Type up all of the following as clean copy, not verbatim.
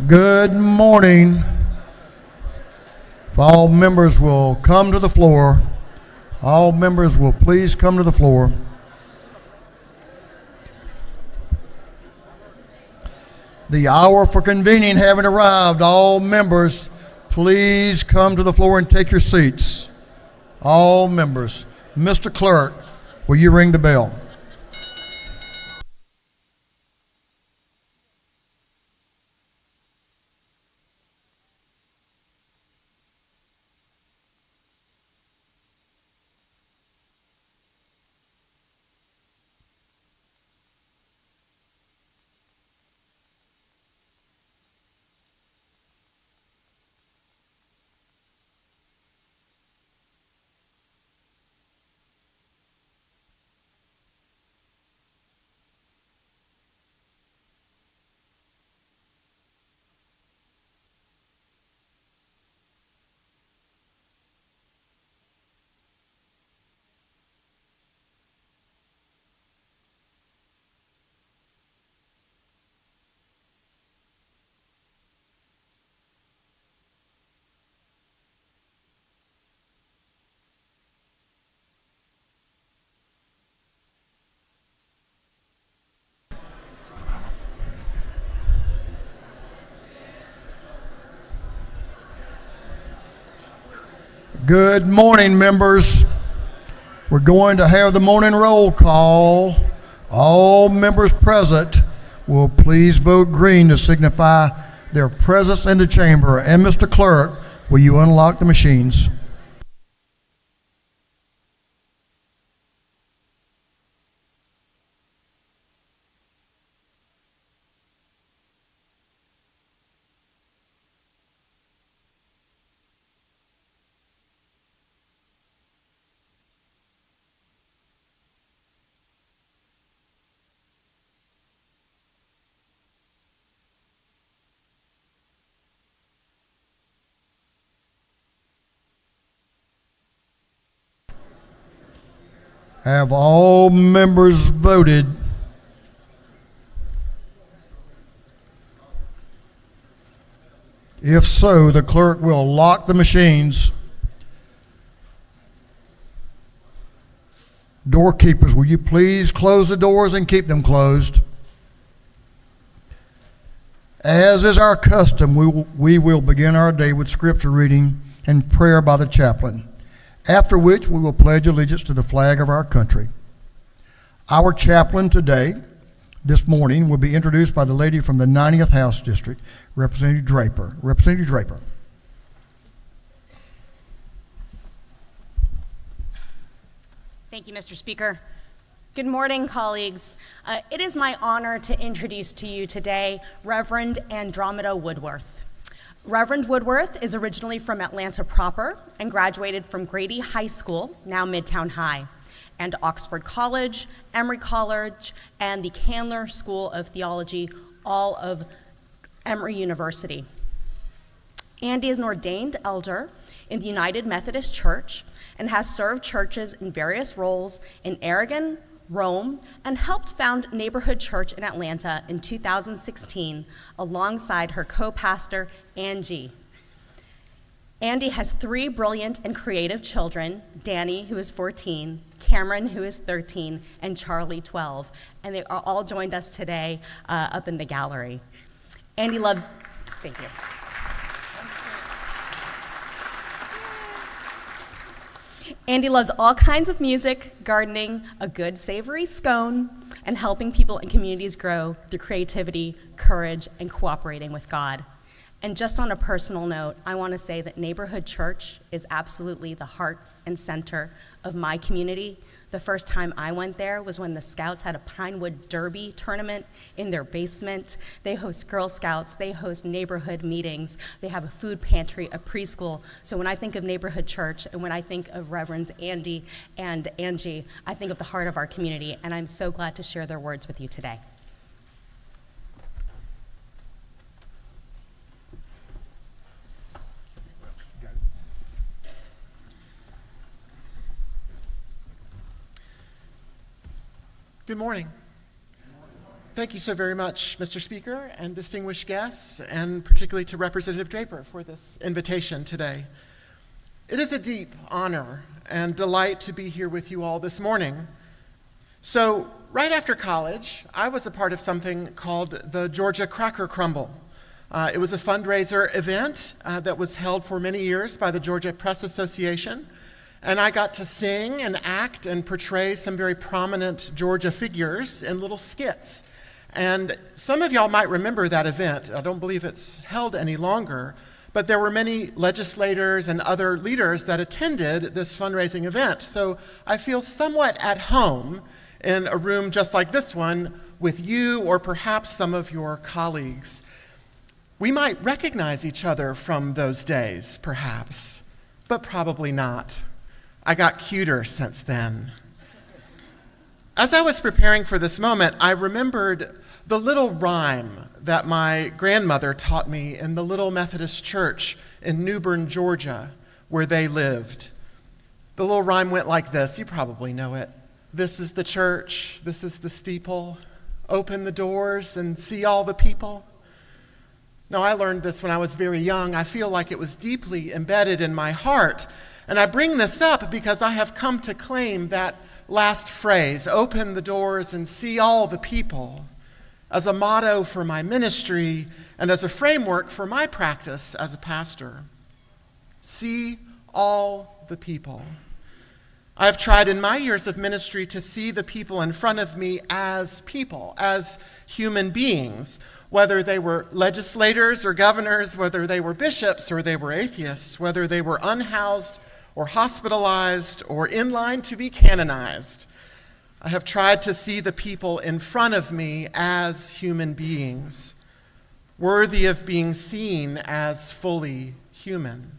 Good morning. If all members will come to the floor, all members will please come to the floor. The hour for convening having arrived, all members, please come to the floor and take your seats. All members. Mr. Clerk, will you ring the bell? Good morning, members. We're going to have the morning roll call. All members present will please vote green to signify their presence in the chamber. And Mr. Clerk, will you unlock the machines? Have all members voted? If so, the clerk will lock the machines. Doorkeepers, will you please close the doors and keep them closed? As is our custom, we will begin our day with scripture reading and prayer by the chaplain, after which we will pledge allegiance to the flag of our country. Our chaplain this morning, will be introduced by the lady from the 90th House District, Representative Draper. Representative Draper. Thank you, Mr. Speaker. Good morning, colleagues. It is my honor to introduce to you today Reverend Andromeda Woodworth. Reverend Woodworth is originally from Atlanta proper and graduated from Grady High School, now Midtown High, and Oxford College, Emory College, and the Candler School of Theology, all of Emory University. Andy is an ordained elder in the United Methodist Church and has served churches in various roles in Aragon, Rome, and helped found Neighborhood Church in Atlanta in 2016 alongside her co-pastor, Angie. Andy has 3 brilliant and creative children, Danny, who is 14, Cameron, who is 13, and Charlie, 12, and they are all joined us today up in the gallery. Andy loves, thank you. Andy loves all kinds of music, gardening, a good savory scone, and helping people and communities grow through creativity, courage, and cooperating with God. And just on a personal note, I want to say that Neighborhood Church is absolutely the heart and center of my community. The first time I went there was when the Scouts had a Pinewood Derby tournament in their basement. They host Girl Scouts, they host neighborhood meetings, they have a food pantry, a preschool. So when I think of Neighborhood Church and when I think of Reverends Andy and Angie, I think of the heart of our community, and I'm so glad to share their words with you today. Good morning. Thank you so very much, Mr. Speaker, and distinguished guests, and particularly to Representative Draper for this invitation today. It is a deep honor and delight to be here with you all this morning. So, right after college, I was a part of something called the Georgia Cracker Crumble. It was a fundraiser event that was held for many years by the Georgia Press Association, and I got to sing and act and portray some very prominent Georgia figures in little skits. And some of y'all might remember that event. I don't believe it's held any longer, but there were many legislators and other leaders that attended this fundraising event. So I feel somewhat at home in a room just like this one with you or perhaps some of your colleagues. We might recognize each other from those days, perhaps, but probably not. I got cuter since then. As I was preparing for this moment, I remembered the little rhyme that my grandmother taught me in the little Methodist church in New Bern, Georgia, where they lived. The little rhyme went like this. You probably know it. This is the church, this is the steeple. Open the doors and see all the people. Now, I learned this when I was very young. I feel like it was deeply embedded in my heart. And I bring this up because I have come to claim that last phrase, open the doors and see all the people, as a motto for my ministry and as a framework for my practice as a pastor. See all the people. I've tried in my years of ministry to see the people in front of me as people, as human beings, whether they were legislators or governors, whether they were bishops or they were atheists, whether they were unhoused or hospitalized or in line to be canonized. I have tried to see the people in front of me as human beings, worthy of being seen as fully human.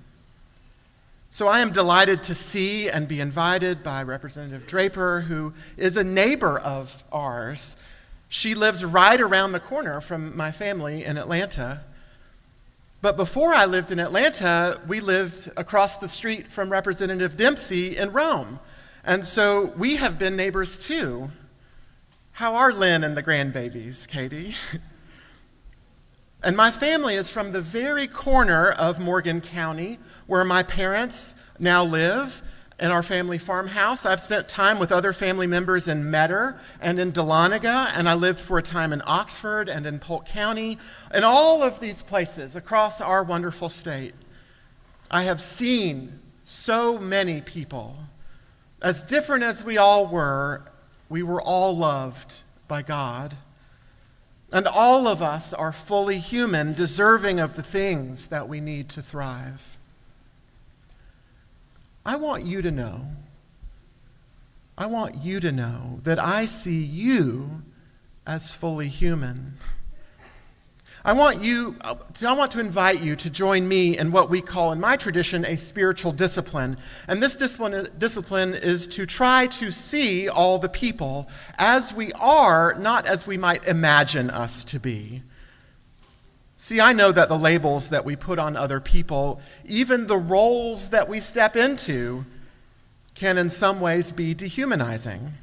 So I am delighted to see and be invited by Representative Draper, who is a neighbor of ours. She lives right around the corner from my family in Atlanta. But before I lived in Atlanta, we lived across the street from Representative Dempsey in Rome. And so we have been neighbors too. How are Lynn and the grandbabies, Katie? And my family is from the very corner of Morgan County, where my parents now live in our family farmhouse. I've spent time with other family members in Metter and in Dahlonega, and I lived for a time in Oxford and in Polk County. In all of these places across our wonderful state, I have seen so many people. As different as we were all loved by God. And all of us are fully human, deserving of the things that we need to thrive. I want you to know that I see you as fully human. I want to invite you to join me in what we call, in my tradition, a spiritual discipline. And this discipline is to try to see all the people as we are, not as we might imagine us to be. See, I know that the labels that we put on other people, even the roles that we step into, can in some ways be dehumanizing.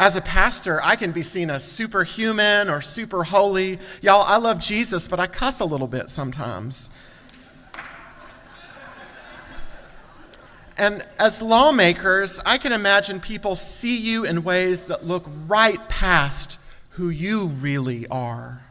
As a pastor, I can be seen as superhuman or super holy. Y'all, I love Jesus, but I cuss a little bit sometimes. And as lawmakers, I can imagine people see you in ways that look right past who you really are.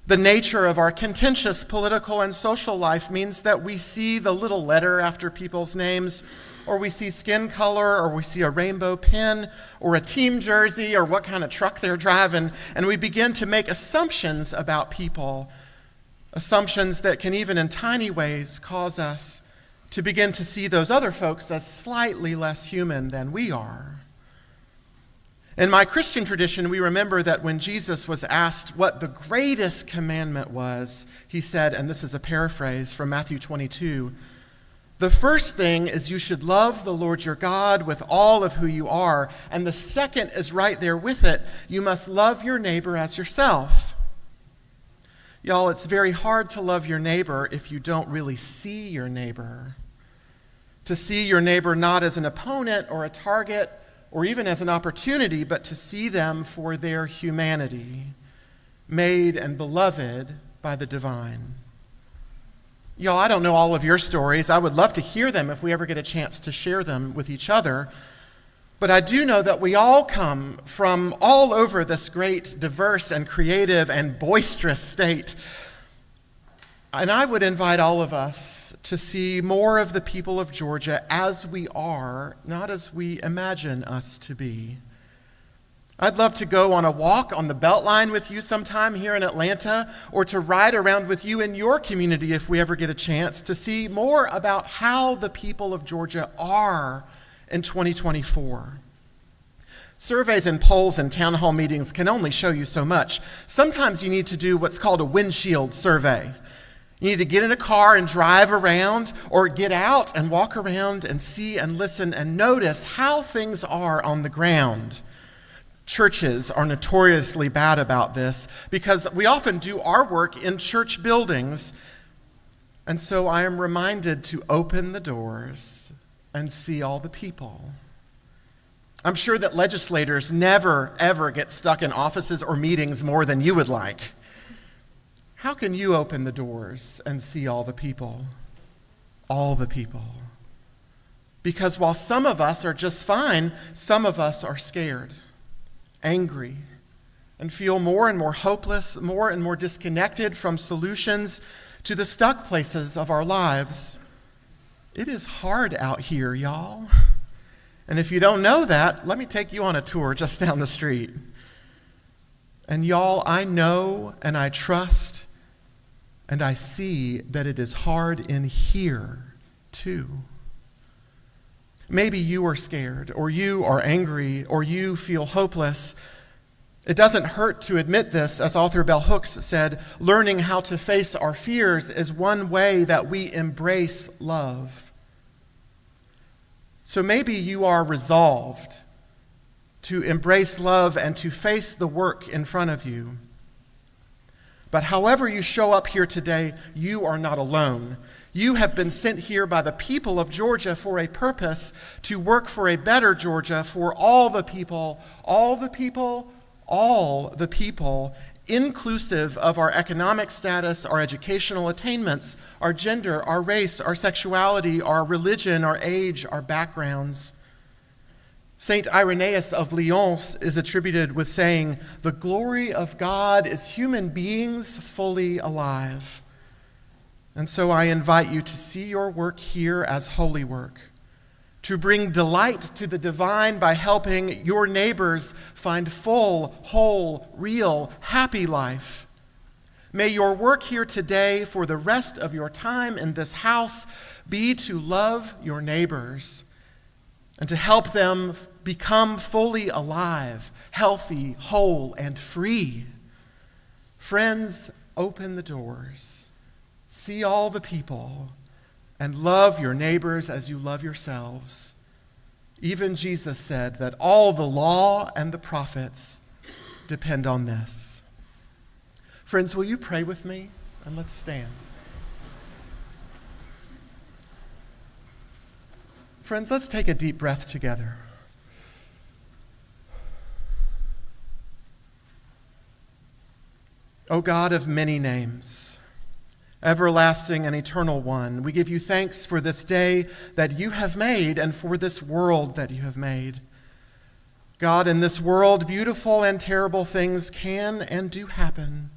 The nature of our contentious political and social life means that we see the little letter after people's names, or we see skin color, or we see a rainbow pin, or a team jersey, or what kind of truck they're driving, and we begin to make assumptions about people, assumptions that can even in tiny ways cause us to begin to see those other folks as slightly less human than we are. In my Christian tradition, we remember that when Jesus was asked what the greatest commandment was, he said, and this is a paraphrase from Matthew 22, the first thing is you should love the Lord your God with all of who you are, and the second is right there with it. You must love your neighbor as yourself. Y'all, it's very hard to love your neighbor if you don't really see your neighbor. To see your neighbor not as an opponent or a target or even as an opportunity, but to see them for their humanity, made and beloved by the divine. Y'all, I don't know all of your stories. I would love to hear them if we ever get a chance to share them with each other. But I do know that we all come from all over this great, diverse, and creative, and boisterous state. And I would invite all of us to see more of the people of Georgia as we are, not as we imagine us to be. I'd love to go on a walk on the Beltline with you sometime here in Atlanta, or to ride around with you in your community if we ever get a chance, to see more about how the people of Georgia are in 2024. Surveys and polls and town hall meetings can only show you so much. Sometimes you need to do what's called a windshield survey. You need to get in a car and drive around, or get out and walk around and see and listen and notice how things are on the ground. Churches are notoriously bad about this because we often do our work in church buildings. And so I am reminded to open the doors and see all the people. I'm sure that legislators never, ever get stuck in offices or meetings more than you would like. How can you open the doors and see all the people? All the people. Because while some of us are just fine, some of us are scared, angry, and feel more and more hopeless, more and more disconnected from solutions to the stuck places of our lives. It is hard out here, y'all. And if you don't know that, let me take you on a tour just down the street. And y'all, I know and I trust and I see that it is hard in here too. Maybe you are scared, or you are angry, or you feel hopeless. It doesn't hurt to admit this. As author Bell Hooks said, learning how to face our fears is one way that we embrace love. So maybe you are resolved to embrace love and to face the work in front of you. But however you show up here today, you are not alone. You have been sent here by the people of Georgia for a purpose, to work for a better Georgia for all the people, inclusive of our economic status, our educational attainments, our gender, our race, our sexuality, our religion, our age, our backgrounds. Saint Irenaeus of Lyons is attributed with saying, "The glory of God is human beings fully alive." And so I invite you to see your work here as holy work, to bring delight to the divine by helping your neighbors find full, whole, real, happy life. May your work here today for the rest of your time in this house be to love your neighbors and to help them become fully alive, healthy, whole, and free. Friends, open the doors. See all the people, and love your neighbors as you love yourselves. Even Jesus said that all the law and the prophets depend on this. Friends, will you pray with me? And let's stand. Friends, let's take a deep breath together. O God of many names, everlasting and eternal one, we give you thanks for this day that you have made and for this world that you have made. God, in this world, beautiful and terrible things can and do happen.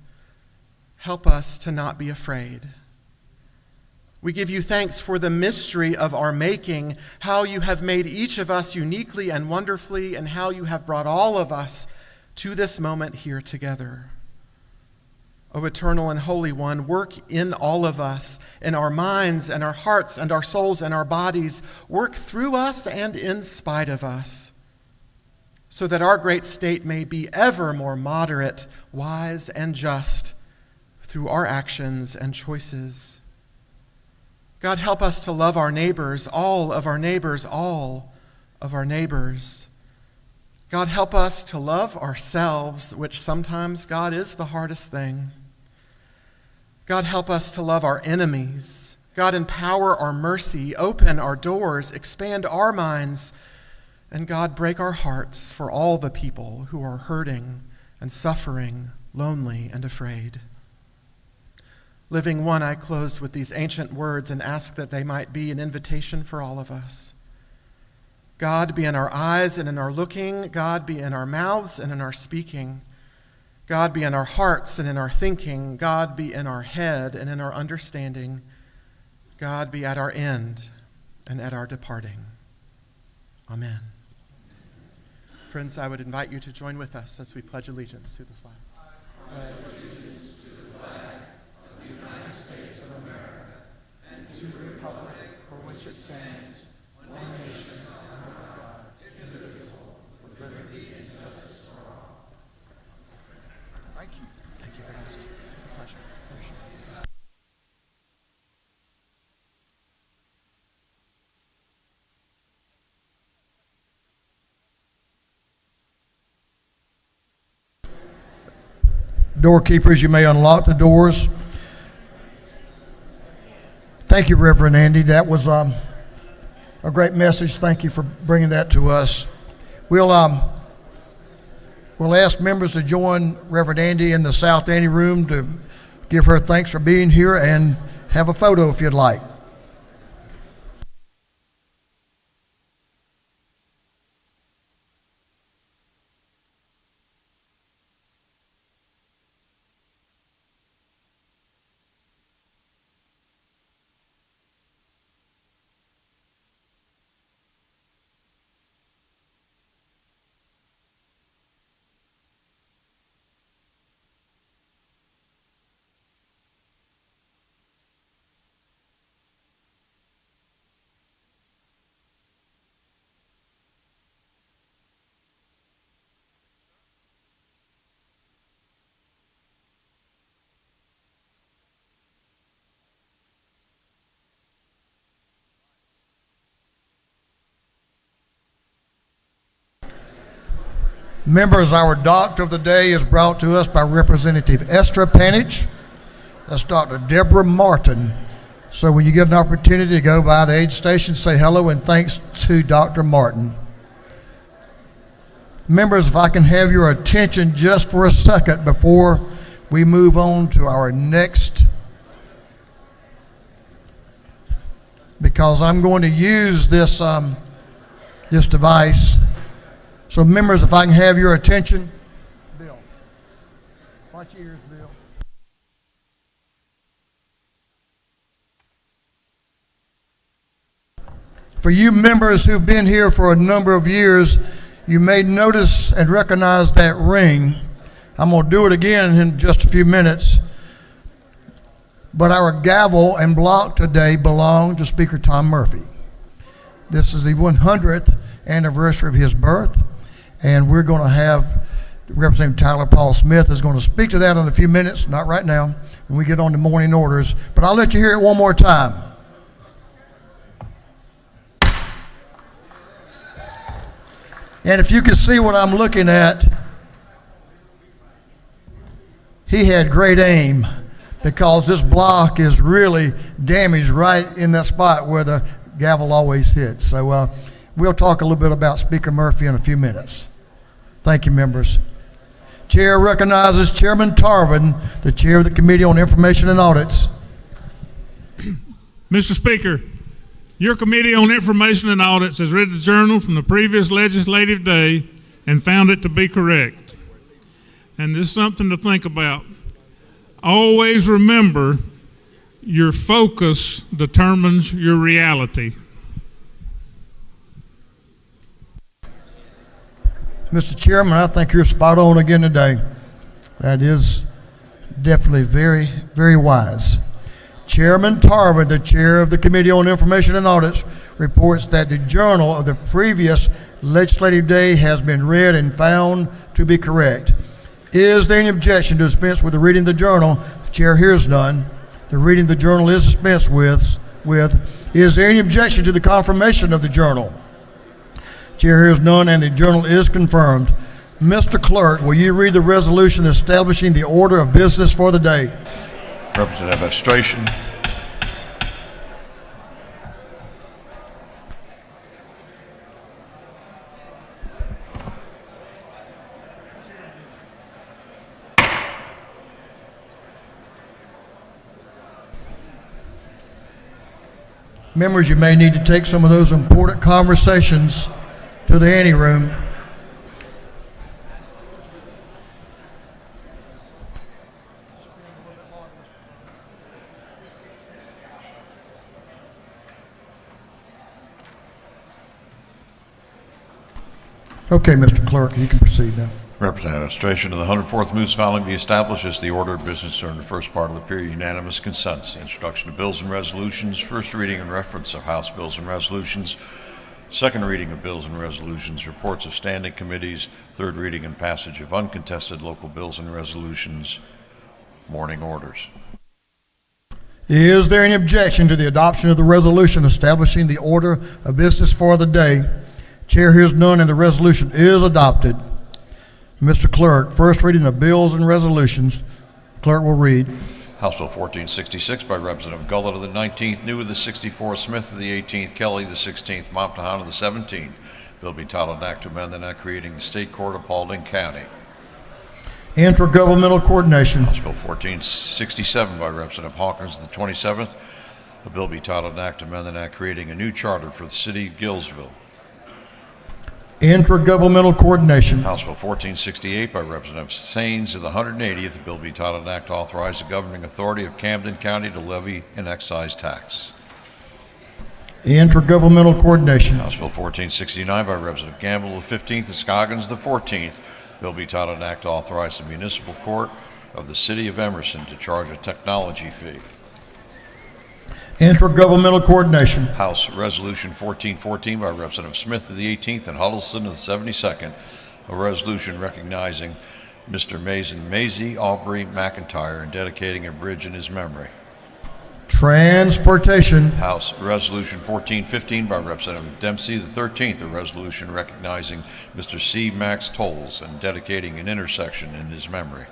Help us to not be afraid. We give you thanks for the mystery of our making, how you have made each of us uniquely and wonderfully, and how you have brought all of us to this moment here together. O eternal and holy one, work in all of us, in our minds and our hearts and our souls and our bodies. Work through us and in spite of us, so that our great state may be ever more moderate, wise, and just through our actions and choices. God, help us to love our neighbors, all of our neighbors, all of our neighbors. God, help us to love ourselves, which sometimes, God, is the hardest thing. God, help us to love our enemies. God, empower our mercy, open our doors, expand our minds And God, break our hearts for all the people who are hurting and suffering, lonely and afraid. Living One, I close with these ancient words and ask that they might be an invitation for all of us. God, be in our eyes and in our looking. God, be in our mouths and in our speaking. God, be in our hearts and in our thinking. God, be in our head and in our understanding. God, be at our end and at our departing. Amen. Friends, I would invite you to join with us as we pledge allegiance to the flag. I pledge allegiance to the flag of the United States of America and to the republic for which it stands, one nation under God, indivisible, with liberty and justice for all. Thank you. Thank you, guys. It's a pleasure. Doorkeepers, you may unlock the doors. Thank you, Reverend Andy. That was a great message. Thank you for bringing that to us. We'll ask members to join Reverend Andy in the South Andy room to give her thanks for being here and have a photo if you'd like. Members, our doctor of the day is brought to us by Representative Esther Panich. That's Dr. Deborah Martin. So when you get an opportunity to go by the aid station, say hello and thanks to Dr. Martin. Members, if I can have your attention just for a second before we move on to our next, because I'm going to use this device. So members, if I can have your attention. Bill, watch your ears, Bill. For you members who've been here for a number of years, you may notice and recognize that ring. I'm going to do it again in just a few minutes. But our gavel and block today belong to Speaker Tom Murphy. This is the 100th anniversary of his birth. And we're going to have Representative Tyler Paul Smith is going to speak to that in a few minutes, not right now, when we get on to morning orders. But I'll let you hear it one more time. And if you can see what I'm looking at, he had great aim because this block is really damaged right in that spot where the gavel always hits. So we'll talk a little bit about Speaker Murphy in a few minutes. Thank you, members. Chair recognizes Chairman Tarvin, the chair of the Committee on Information and Audits. Mr. Speaker, your Committee on Information and Audits has read the journal from the previous legislative day and found it to be correct. And this is something to think about. Always remember, your focus determines your reality. Mr. Chairman, I think you're spot on again today. That is definitely very, very wise. Chairman Tarvin, the chair of the Committee on Information and Audits, reports that the journal of the previous legislative day has been read and found to be correct. Is there any objection to dispense with the reading of the journal? The chair hears none. The reading of the journal is dispensed with. Is there any objection to the confirmation of the journal? Chair hears none, and the journal is confirmed. Mr. Clerk, will you read the resolution establishing the order of business for the day? Representative Administration. Members, you may need to take some of those important conversations to the ante room. Okay, Mr. Clerk, you can proceed now. Representative Administration of the 104th moves following be established as the order of business during the first part of the period. Unanimous consents. Introduction of bills and resolutions. First reading and reference of House bills and resolutions. Second reading of bills and resolutions. Reports of standing committees. Third reading and passage of uncontested local bills and resolutions. Morning orders. Is there any objection to the adoption of the resolution establishing the order of business for the day? Chair hears none, and the resolution is adopted. Mr. Clerk, first reading of bills and resolutions. Clerk will read. House Bill 1466 by Representative Gullett of the 19th, New of the 64th, Smith of the 18th, Kelly the 16th, Moptahan of the 17th. Bill be titled an act to amend the act creating the State Court of Paulding County. Intergovernmental coordination. House Bill 1467 by Representative Hawkins of the 27th. A bill be titled an act to amend the act creating a new charter for the city of Gillsville. Intergovernmental coordination. House Bill 1468 by Representative Saines of the 180th. A bill be titled an act to authorize the governing authority of Camden County to levy an excise tax. Intergovernmental coordination. House Bill 1469 by Representative Gamble of the 15th and Scoggins the 14th. Bill be titled an act to authorize the municipal court of the city of Emerson to charge a technology fee. Intergovernmental coordination. House Resolution 1414 by Representative Smith of the 18th and Huddleston of the 72nd, a resolution recognizing Mr. Maisie Aubrey McIntyre and dedicating a bridge in his memory. Transportation. House Resolution 1415 by Representative Dempsey the 13th, a resolution recognizing Mr. C. Max Tolles and dedicating an intersection in his memory.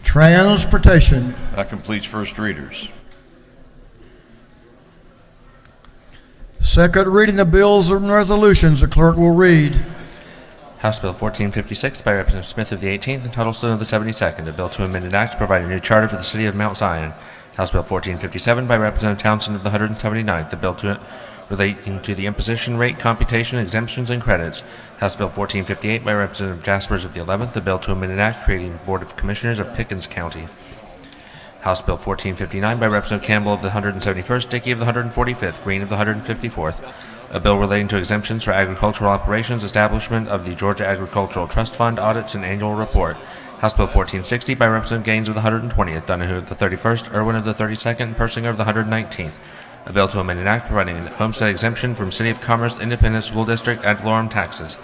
Transportation. That completes first readers. Second reading of bills and resolutions. The clerk will read. House Bill 1456 by Representative Smith of the 18th and Huddleston of the 72nd, a bill to amend an act to provide a new charter for the city of Mount Zion. House Bill 1457 by Representative Townsend of the 179th, the bill relating to the imposition rate, computation, exemptions, and credits. House Bill 1458 by Representative Jaspers of the 11th, the bill to amend an act creating the Board of Commissioners of Pickens County. House Bill 1459 by Representative Campbell of the 171st, Dickey of the 145th, Green of the 154th, a bill relating to exemptions for agricultural operations, establishment of the Georgia Agricultural Trust Fund, audits, and annual report. House Bill 1460 by Representative Gaines of the 120th, Donahue of the 31st, Irwin of the 32nd, and Persinger of the 119th, a bill to amend an act providing a homestead exemption from City of Commerce Independent School District ad valorem taxes.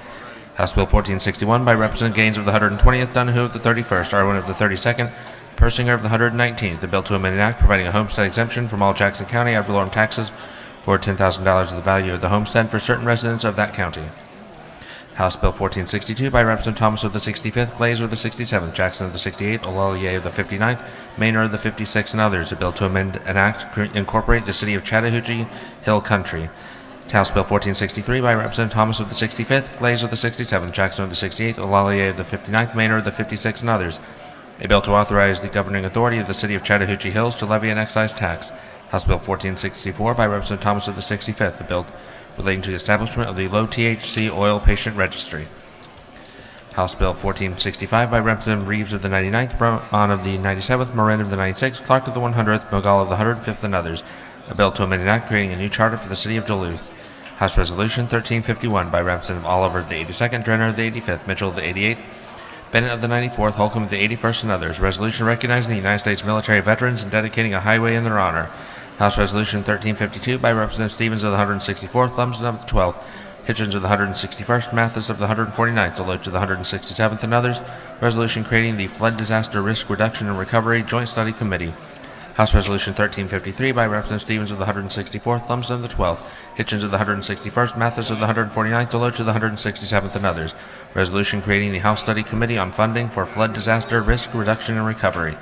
House Bill 1461 by Representative Gaines of the 120th, Donahue of the 31st, Irwin of the 32nd, Persinger of the 119th, the bill to amend an act providing a homestead exemption from all Jackson County ad valorem taxes for $10,000 of the value of the homestead for certain residents of that county. House Bill 1462 by Representative Thomas of the 65th, Glazer of the 67th, Jackson of the 68th, Olalier of the 59th, Maynard of the 56th, and others, a bill to amend an act to incorporate the city of Chattahoochee Hill Country. House Bill 1463 by Representative Thomas of the 65th, Glazer of the 67th, Jackson of the 68th, Olalier of the 59th, Maynard of the 56th, and others, a bill to authorize the governing authority of the city of Chattahoochee Hills to levy an excise tax. House Bill 1464 by Representative Thomas of the 65th, the bill relating to the establishment of the low THC oil patient registry. House Bill 1465 by Representative Reeves of the 99th, Braun of the 97th, Moran of the 96th, Clark of the 100th, Mogal of the 105th, and others, a bill to amend an act creating a new charter for the city of Duluth. House Resolution 1351 by Representative Oliver of the 82nd, Drenner of the 85th, Mitchell of the 88th, Bennett of the 94th, Holcomb of the 81st, and others. Resolution recognizing the United States military veterans and dedicating a highway in their honor. House Resolution 1352 by Representative Stevens of the 164th, Lumsden of the 12th, Hitchens of the 161st, Mathis of the 149th, Deloach of the 167th, and others. Resolution creating the Flood Disaster Risk Reduction and Recovery Joint Study Committee. House Resolution 1353 by Representative Stevens of the 164th, Lumsden of the 12th, Hitchens of the 161st, Mathis of the 149th, Deloach of the 167th, and others. Resolution creating the House Study Committee on Funding for Flood Disaster Risk Reduction and Recovery.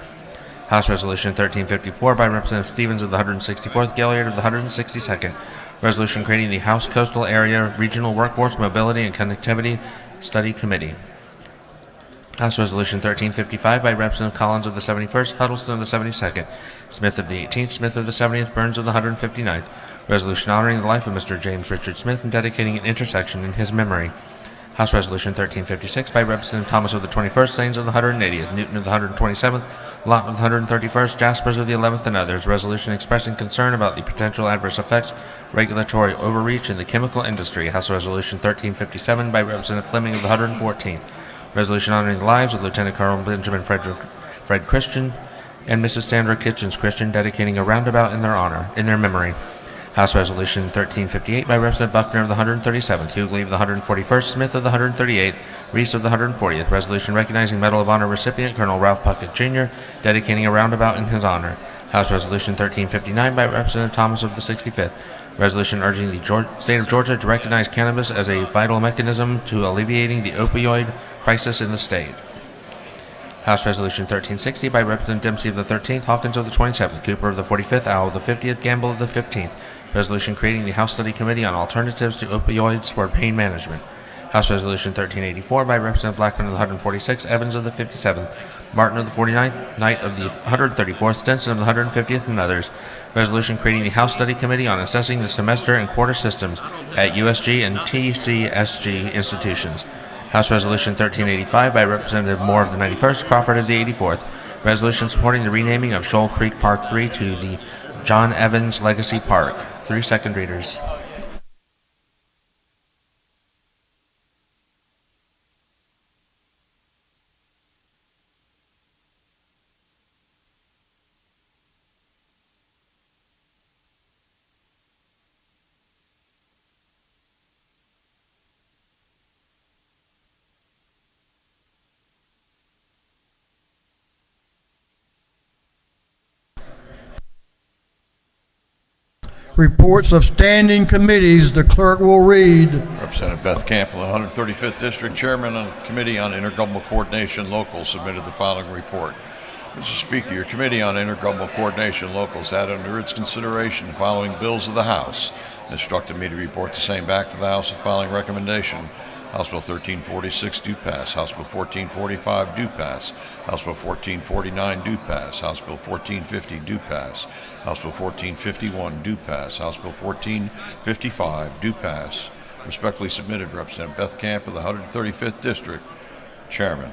House Resolution 1354 by Representative Stevens of the 164th, Galliard of the 162nd. Resolution creating the House Coastal Area Regional Workforce Mobility and Connectivity Study Committee. House Resolution 1355 by Representative Collins of the 71st, Huddleston of the 72nd, Smith of the 18th, Smith of the 70th, Burns of the 159th. Resolution honoring the life of Mr. James Richard Smith and dedicating an intersection in his memory. House Resolution 1356 by Representative Thomas of the 21st, Sains of the 180th, Newton of the 127th, Lawton of the 131st, Jaspers of the 11th, and others. Resolution expressing concern about the potential adverse effects, regulatory overreach in the chemical industry. House Resolution 1357 by Representative Fleming of the 114th. Resolution honoring the lives of Lieutenant Colonel Benjamin Fred Christian and Mrs. Sandra Kitchens Christian, dedicating a roundabout in their memory. House Resolution 1358 by Representative Buckner of the 137th, Hughley of the 141st, Smith of the 138th, Reese of the 140th. Resolution recognizing Medal of Honor recipient Colonel Ralph Puckett Jr., dedicating a roundabout in his honor. House Resolution 1359 by Representative Thomas of the 65th. Resolution urging the state of Georgia to recognize cannabis as a vital mechanism to alleviating the opioid crisis in the state. House Resolution 1360 by Representative Dempsey of the 13th, Hawkins of the 27th, Cooper of the 45th, Owl of the 50th, Gamble of the 15th. Resolution creating the House Study Committee on Alternatives to Opioids for Pain Management. House Resolution 1384 by Representative Blackman of the 146th, Evans of the 57th, Martin of the 49th, Knight of the 134th, Stinson of the 150th, and others. Resolution creating the House Study Committee on Assessing the Semester and Quarter Systems at USG and TCSG institutions. House Resolution 1385 by Representative Moore of the 91st, Crawford of the 84th. Resolution supporting the renaming of Shoal Creek Park 3 to the John Evans Legacy Park. 3 second readers. Reports of standing committees, the clerk will read. Representative Beth Campbell, 135th District Chairman of the Committee on Intergovernmental Coordination Local, submitted the following report. Mr. Speaker, your Committee on Intergovernmental Coordination Locals had under its consideration the following bills of the House and instructed me to report the same back to the House with the following recommendation. House Bill 1346 do pass. House Bill 1445 do pass. House Bill 1449 do pass. House Bill 1450 do pass. House Bill 1451 do pass. House Bill 1455 do pass. Respectfully submitted, Representative Beth Camp of the 135th District, Chairman.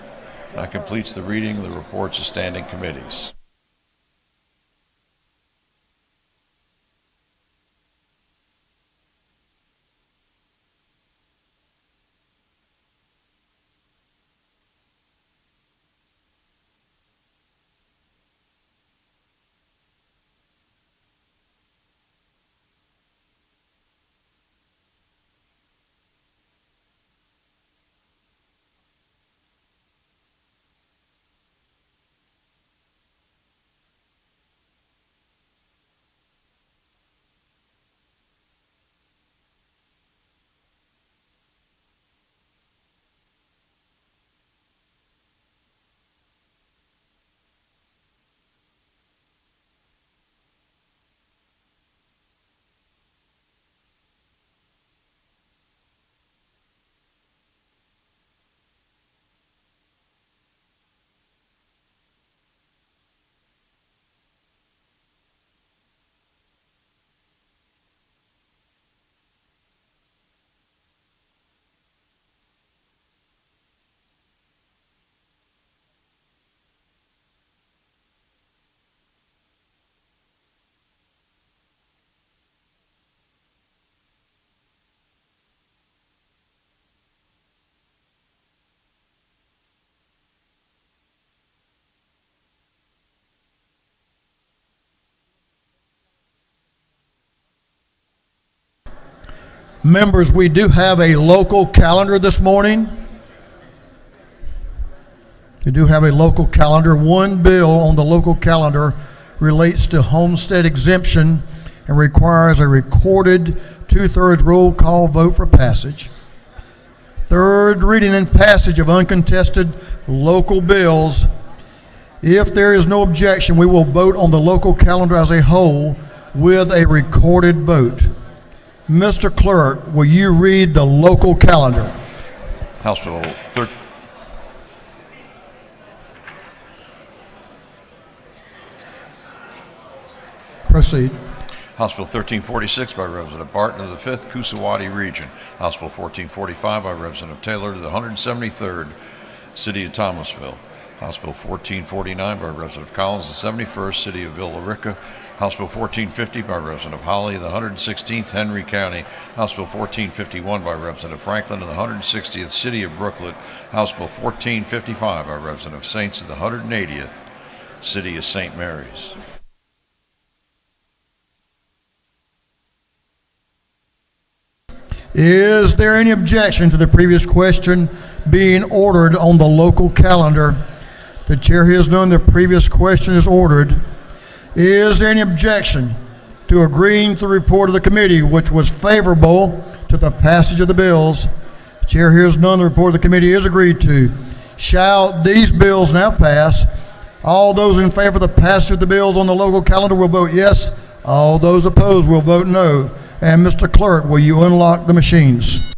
That completes the reading of the reports of standing committees. Members, we do have a local calendar this morning. We do have a local calendar. One bill on the local calendar relates to homestead exemption and requires a recorded 2/3 roll call vote for passage. Third reading and passage of uncontested local bills. If there is no objection, we will vote on the local calendar as a whole with a recorded vote. Mr. Clerk, will you read the local calendar? House Bill 13. Proceed. House Bill 1346 by Representative Barton of the 5th Coosawattee Region. House Bill 1445 by Representative Taylor to the 173rd City of Thomasville. House Bill 1449 by Representative Collins, the 71st City of Villa Rica. House Bill 1450 by Representative Holly, the 116th Henry County. House Bill 1451 by Representative Franklin of the 160th City of Brooklet. House Bill 1455 by Representative Saints of the 180th City of St. Mary's. Is there any objection to the previous question being ordered on the local calendar? The chair hears none. The previous question is ordered. Is there any objection to agreeing to the report of the committee, which was favorable to the passage of the bills? The chair hears none. The report of the committee is agreed to. Shall these bills now pass? All those in favor of the passage of the bills on the local calendar will vote yes. All those opposed will vote no. And Mr. Clerk, will you unlock the machines?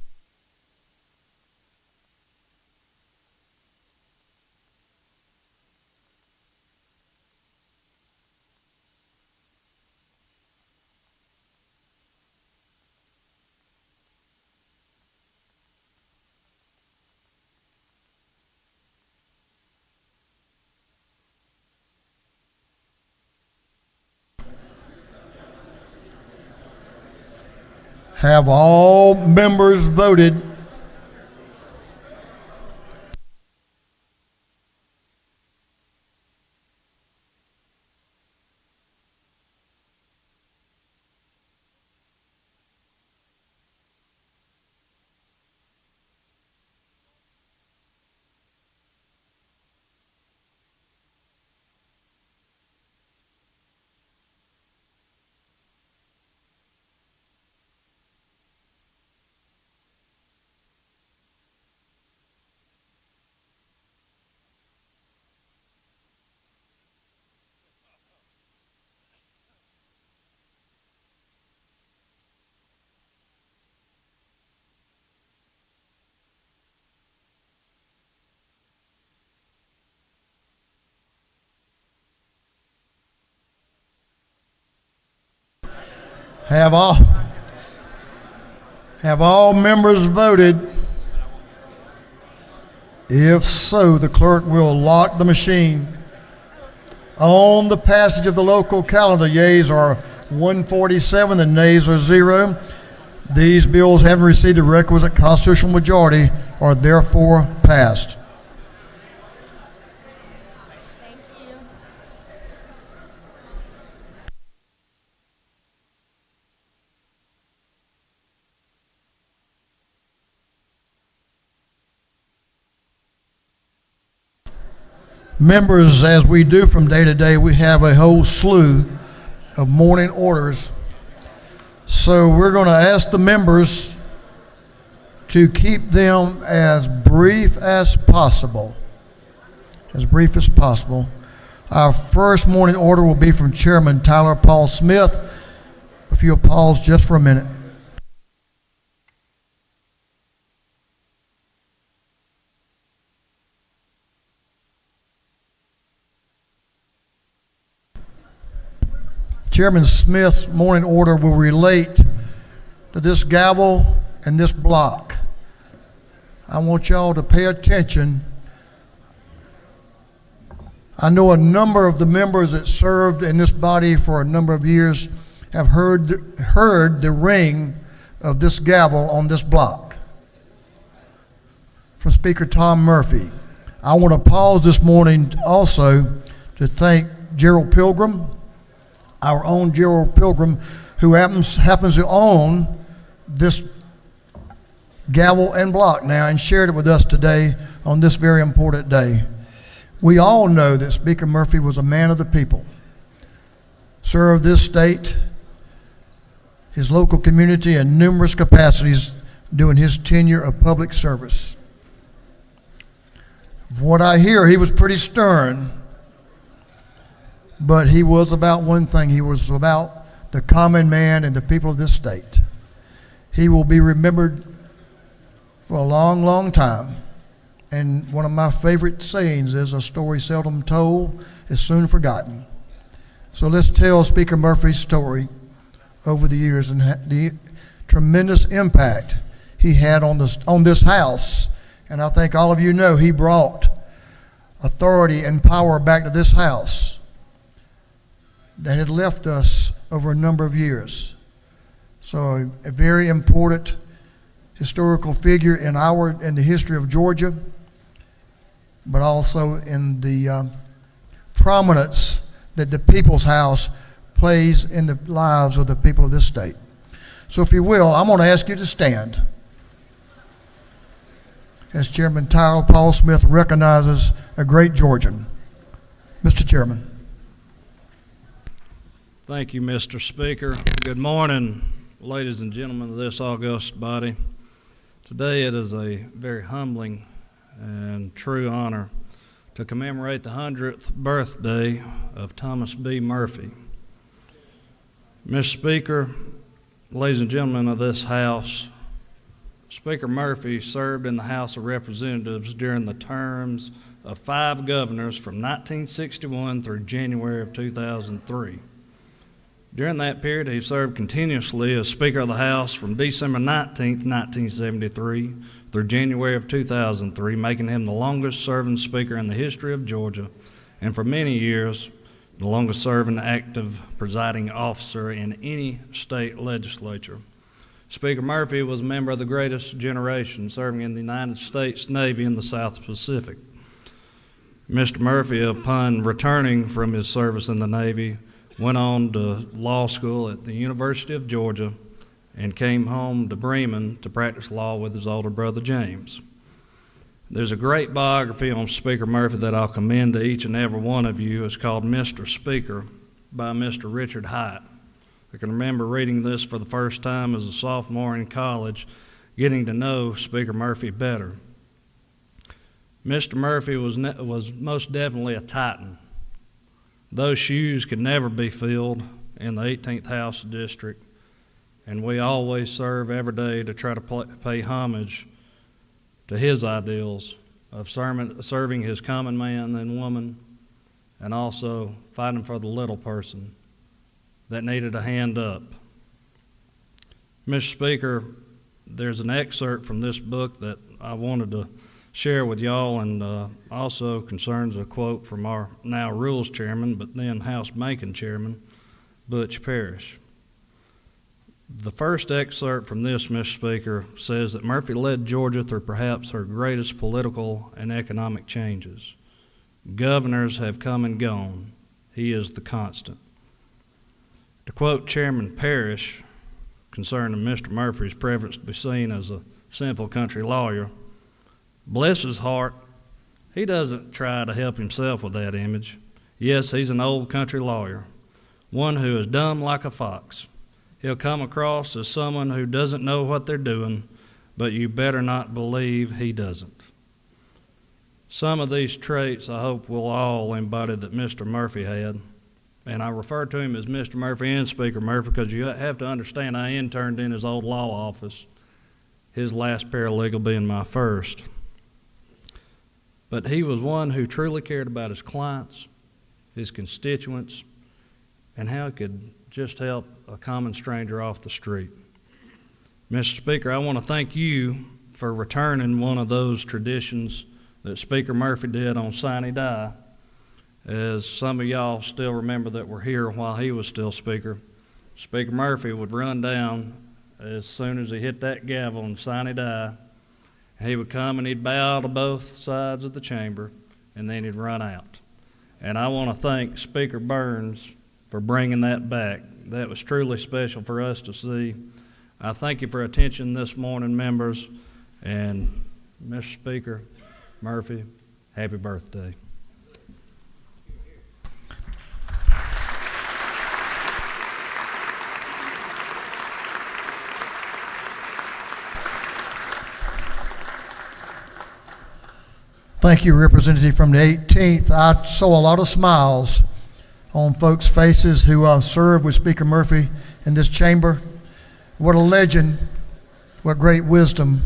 Have all members voted? Have all members voted? If so, the clerk will lock the machine. On the passage of the local calendar, yeas are 147 and nays are 0. These bills, having received the requisite constitutional majority, are therefore passed. Members, as we do from day to day, we have a whole slew of morning orders. So we're going to ask the members to keep them as brief as possible. As brief as possible. Our first morning order will be from Chairman Tyler Paul Smith. If you'll pause just for a minute. Chairman Smith's morning order will relate to this gavel and this block. I want y'all to pay attention. I know a number of the members that served in this body for a number of years have heard the ring of this gavel on this block from Speaker Tom Murphy. I want to pause this morning also to thank Gerald Pilgrim, our own Gerald Pilgrim, who happens to own this gavel and block now and shared it with us today on this very important day. We all know that Speaker Murphy was a man of the people, served this state, his local community in numerous capacities during his tenure of public service. From what I hear, he was pretty stern, but he was about one thing. He was about the common man and the people of this state. He will be remembered for a long, long time. And one of my favorite sayings is, a story seldom told is soon forgotten. So let's tell Speaker Murphy's story over the years and the tremendous impact he had on this house. And I think all of you know he brought authority and power back to this house that had left us over a number of years. So a very important historical figure in the history of Georgia, but also in the prominence that the People's House plays in the lives of the people of this state. So if you will, I'm going to ask you to stand as Chairman Tyrell Paul Smith recognizes a great Georgian. Mr. Chairman. Thank you, Mr. Speaker. Good morning, ladies and gentlemen of this august body. Today it is a very humbling and true honor to commemorate the 100th birthday of Thomas B. Murphy. Mr. Speaker, ladies and gentlemen of this House, Speaker Murphy served in the House of Representatives during the terms of 5 governors from 1961 through January of 2003. During that period, he served continuously as Speaker of the House from December 19, 1973 through January of 2003, making him the longest-serving Speaker in the history of Georgia, and for many years, the longest-serving active presiding officer in any state legislature. Speaker Murphy was a member of the greatest generation, serving in the United States Navy in the South Pacific. Mr. Murphy, upon returning from his service in the Navy, went on to law school at the University of Georgia and came home to Bremen to practice law with his older brother James. There's a great biography on Speaker Murphy that I'll commend to each and every one of you. It's called Mr. Speaker by Mr. Richard Hite. I can remember reading this for the first time as a sophomore in college, getting to know Speaker Murphy better. Mr. Murphy was most definitely a titan. Those shoes could never be filled in the 18th House District, and we always serve every day to try to pay homage to his ideals of serving his common man and woman, and also fighting for the little person that needed a hand up. Mr. Speaker, there's an excerpt from this book that I wanted to share with y'all, and also concerns a quote from our now Rules Chairman, but then House Banking Chairman, Butch Parrish. The first excerpt from this, Mr. Speaker, says that Murphy led Georgia through perhaps her greatest political and economic changes. Governors have come and gone. He is the constant. To quote Chairman Parrish concerning Mr. Murphy's preference to be seen as a simple country lawyer, bless his heart, he doesn't try to help himself with that image. Yes, he's an old country lawyer, one who is dumb like a fox. He'll come across as someone who doesn't know what they're doing, but you better not believe he doesn't. Some of these traits I hope we'll all embody that Mr. Murphy had. And I refer to him as Mr. Murphy and Speaker Murphy because you have to understand I interned in his old law office, his last paralegal being my first. But he was one who truly cared about his clients, his constituents, and how he could just help a common stranger off the street. Mr. Speaker, I want to thank you for returning one of those traditions that Speaker Murphy did on Sine Die. As some of y'all still remember that were here while he was still Speaker, Speaker Murphy would run down as soon as he hit that gavel and Sine Die. He would come and he'd bow to both sides of the chamber, and then he'd run out. And I want to thank Speaker Burns for bringing that back. That was truly special for us to see. I thank you for attention this morning, members, and Mr. Speaker Murphy, happy birthday. Thank you, Representative from the 18th. I saw a lot of smiles on folks' faces who served with Speaker Murphy in this chamber. What a legend, what great wisdom,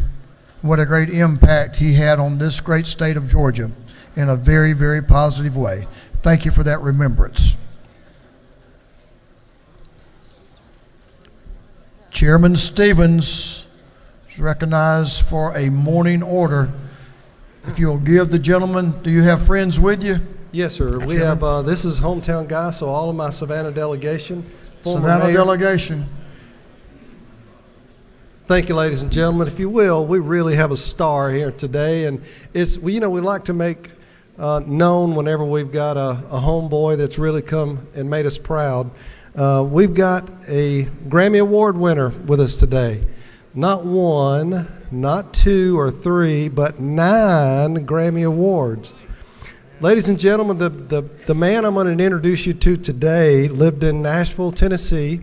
what a great impact he had on this great state of Georgia in a very, very positive way. Thank you for that remembrance. Chairman Stevens is recognized for a morning order. If you'll give the gentleman, do you have friends with you? Yes, sir. We have, this is hometown guy, so all of my Savannah delegation. former Savannah mayor. delegation. Thank you, ladies and gentlemen. If you will, we really have a star here today, and it's, we like to make known whenever we've got a homeboy that's really come and made us proud. We've got a Grammy Award winner with us today. Not one, not two or three, but 9 Grammy Awards. Ladies and gentlemen, the man I'm going to introduce you to today lived in Nashville, Tennessee.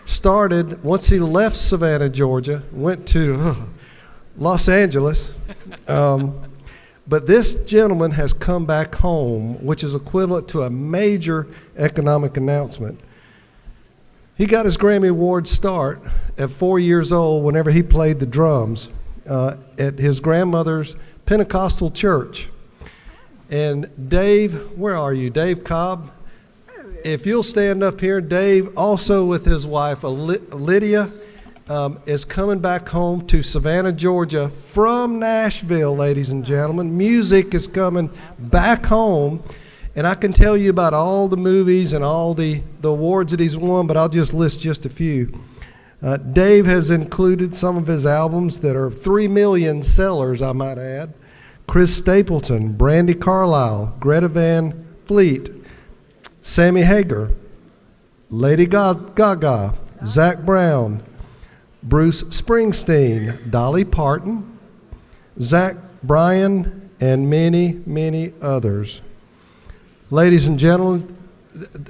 Started, once he left Savannah, Georgia, went to Los Angeles. But this gentleman has come back home, which is equivalent to a major economic announcement. He got his Grammy Award start at 4 years old whenever he played the drums at his grandmother's Pentecostal church. And Dave, where are you? Dave Cobb? If you'll stand up here, Dave, also with his wife, Lydia, is coming back home to Savannah, Georgia from Nashville, ladies and gentlemen. Music is coming back home. And I can tell you about all the movies and all the awards that he's won, but I'll just list just a few. Dave has included some of his albums that are 3 million sellers, I might add. Chris Stapleton, Brandy Carlisle, Greta Van Fleet, Sammy Hagar, Lady Gaga, Zach Brown, Bruce Springsteen, Dolly Parton, Zach Bryan, and many, many others. Ladies and gentlemen,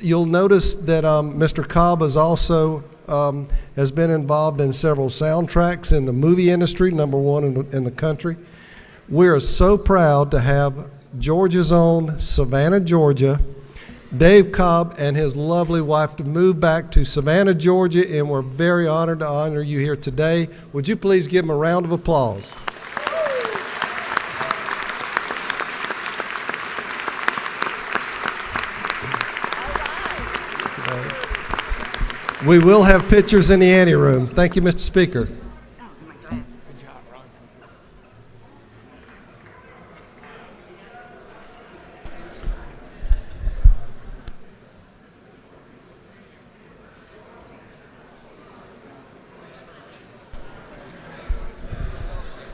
you'll notice that Mr. Cobb is also has been involved in several soundtracks in the movie industry, #1 in the country. We are so proud to have Georgia's own Savannah, Georgia, Dave Cobb and his lovely wife to move back to Savannah, Georgia, and we're very honored to honor you here today. Would you please give them a round of applause? We will have pictures in the anteroom. Thank you, Mr. Speaker.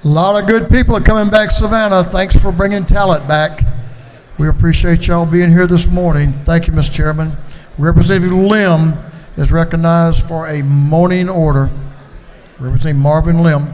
A lot of good people are coming back, Savannah. Thanks for bringing talent back. We appreciate y'all being here this morning. Thank you, Mr. Chairman. Representative Lim is recognized for a morning order. Representative Marvin Lim.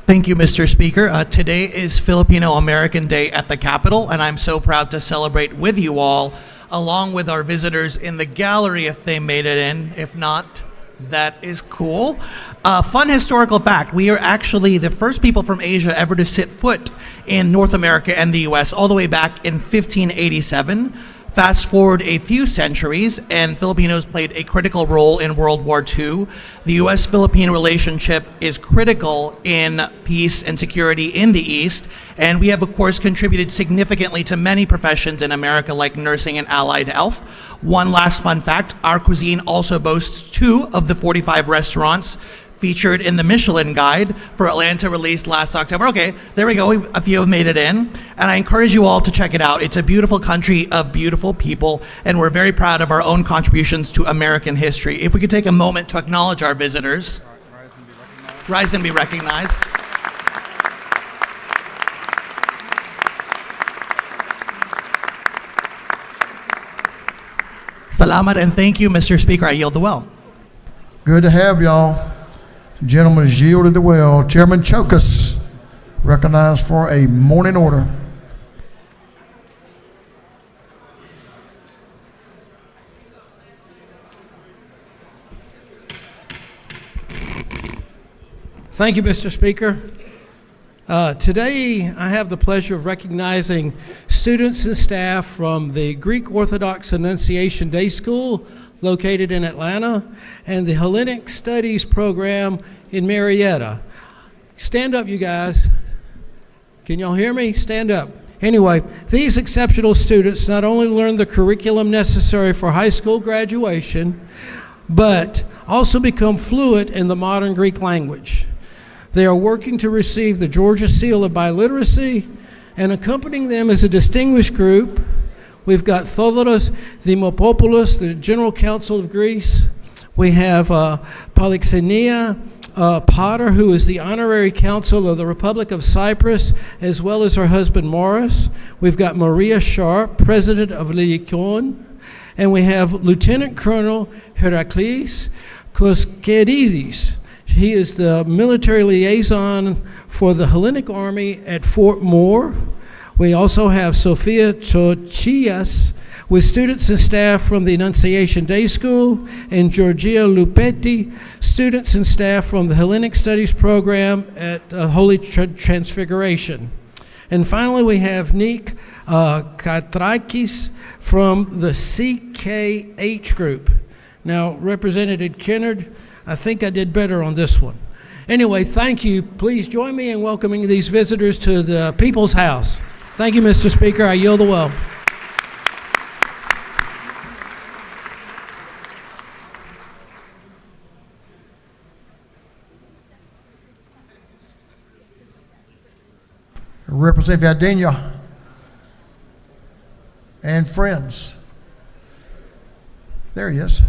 Thank you, Mr. Speaker. Today is Filipino American Day at the Capitol, and I'm so proud to celebrate with you all, along with our visitors in the gallery if they made it in. If not, that is cool. Fun historical fact, we are actually the first people from Asia ever to set foot in North America and the U.S. all the way back in 1587. Fast forward a few centuries, and Filipinos played a critical role in World War II. The U.S.-Philippine relationship is critical in peace and security in the East, and we have, of course, contributed significantly to many professions in America, like nursing and allied health. One last fun fact, our cuisine also boasts 2 of the 45 restaurants featured in the Michelin Guide for Atlanta, released last October. Okay, there we go. A few have made it in. And I encourage you all to check it out. It's a beautiful country of beautiful people, and we're very proud of our own contributions to American history. If we could take a moment to acknowledge our visitors. Rise and be recognized. Salamat and thank you, Mr. Speaker. I yield the well. Good to have y'all. Gentleman has yielded the well. Chairman Chokas, recognized for a morning order. Thank you, Mr. Speaker. Today, I have the pleasure of recognizing students and staff from the Greek Orthodox Annunciation Day School located in Atlanta, and the Hellenic Studies program in Marietta. Stand up, you guys. Can y'all hear me? Stand up. Anyway, these exceptional students not only learned the curriculum necessary for high school graduation, but also become fluent in the modern Greek language. They are working to receive the Georgia Seal of Biliteracy, and accompanying them is a distinguished group. We've got Thodoros Dimopoulos, the General Counsel of Greece. We have Polyxenia Potter, who is the Honorary Counsel of the Republic of Cyprus, as well as her husband Morris. We've got Maria Sharp, President of Lyikon. And we have Lieutenant Colonel Herakles Koskeridis. He is the military liaison for the Hellenic Army at Fort Moore. We also have Sophia Chochias, with students and staff from the Annunciation Day School, and Georgia Lupetti, students and staff from the Hellenic Studies program at Holy Transfiguration. And finally, we have Nick Katrakis from the CKH group. Now, Representative Kennard, I think I did better on this one. Anyway, thank you. Please join me in welcoming these visitors to the People's House. Thank you, Mr. Speaker. I yield the well. Representative Adenia and friends. There he is.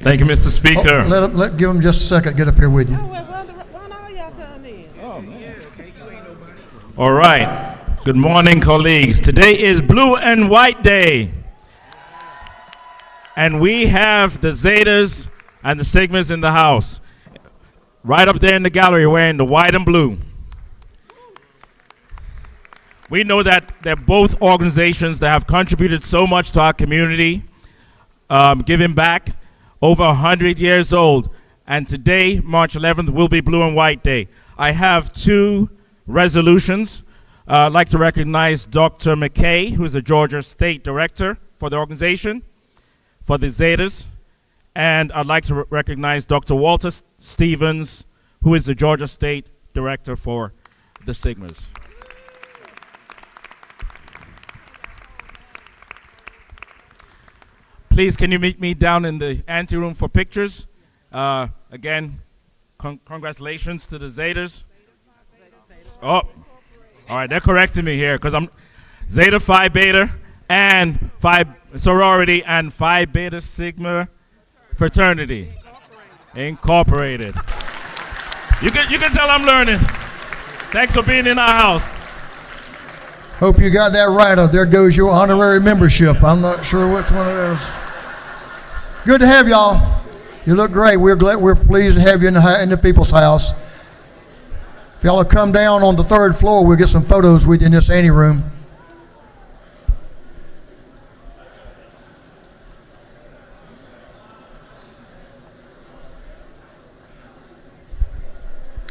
Thank you, Mr. Speaker. Give him just a second. Get up here with you. All right. Good morning, colleagues. Today is Blue and White Day. And we have the Zetas and the Sigmas in the house. Right up there in the gallery wearing the white and blue. We know that they're both organizations that have contributed so much to our community, giving back, over 100 years old. And today, March 11th, will be Blue and White Day. I have two resolutions. I'd like to recognize Dr. McKay, who is the Georgia State Director for the organization, for the Zetas. And I'd like to recognize Dr. Walter Stevens, who is the Georgia State Director for the Sigmas. Please, can you meet me down in the anteroom for pictures? Again, congratulations to the Zetas. Oh, all right, they're correcting me here because I'm Zeta Phi Beta and Phi sorority and Phi Beta Sigma fraternity incorporated. You can tell I'm learning. Thanks for being in our house. Hope you got that right. There goes your honorary membership. I'm not sure which one it is. Good to have y'all. You look great. We're pleased to have you in the People's House. If y'all will come down on the third floor, we'll get some photos with you in this anteroom.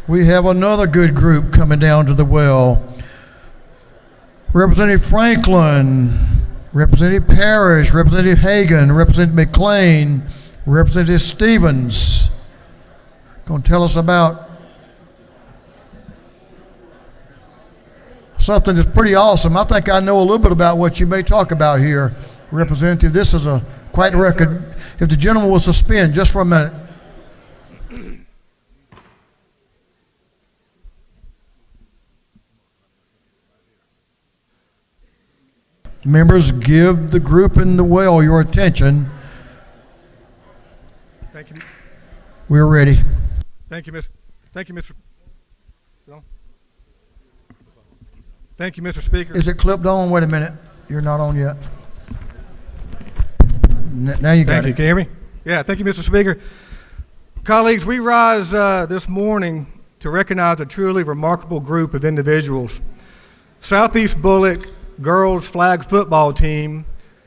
We have another good group coming down to the well. Representative Franklin, Representative Parrish, Representative Hagan, Representative McLean, Representative Stevens. Going to tell us about something that's pretty awesome. I think I know a little bit about what you may talk about here, Representative. This is a quite a record. If the gentleman will suspend just for a minute. Members, give the group in the well your attention. Thank you. We're ready. Thank you, Mr. Thank you, Mr. Speaker. Is it clipped on? Wait a minute. You're not on yet. Now you got Thank you. it. Can you hear me? Yeah, thank you, Mr. Speaker. Colleagues, we rise this morning to recognize a truly remarkable group of individuals. Southeast Bullock girls flag football team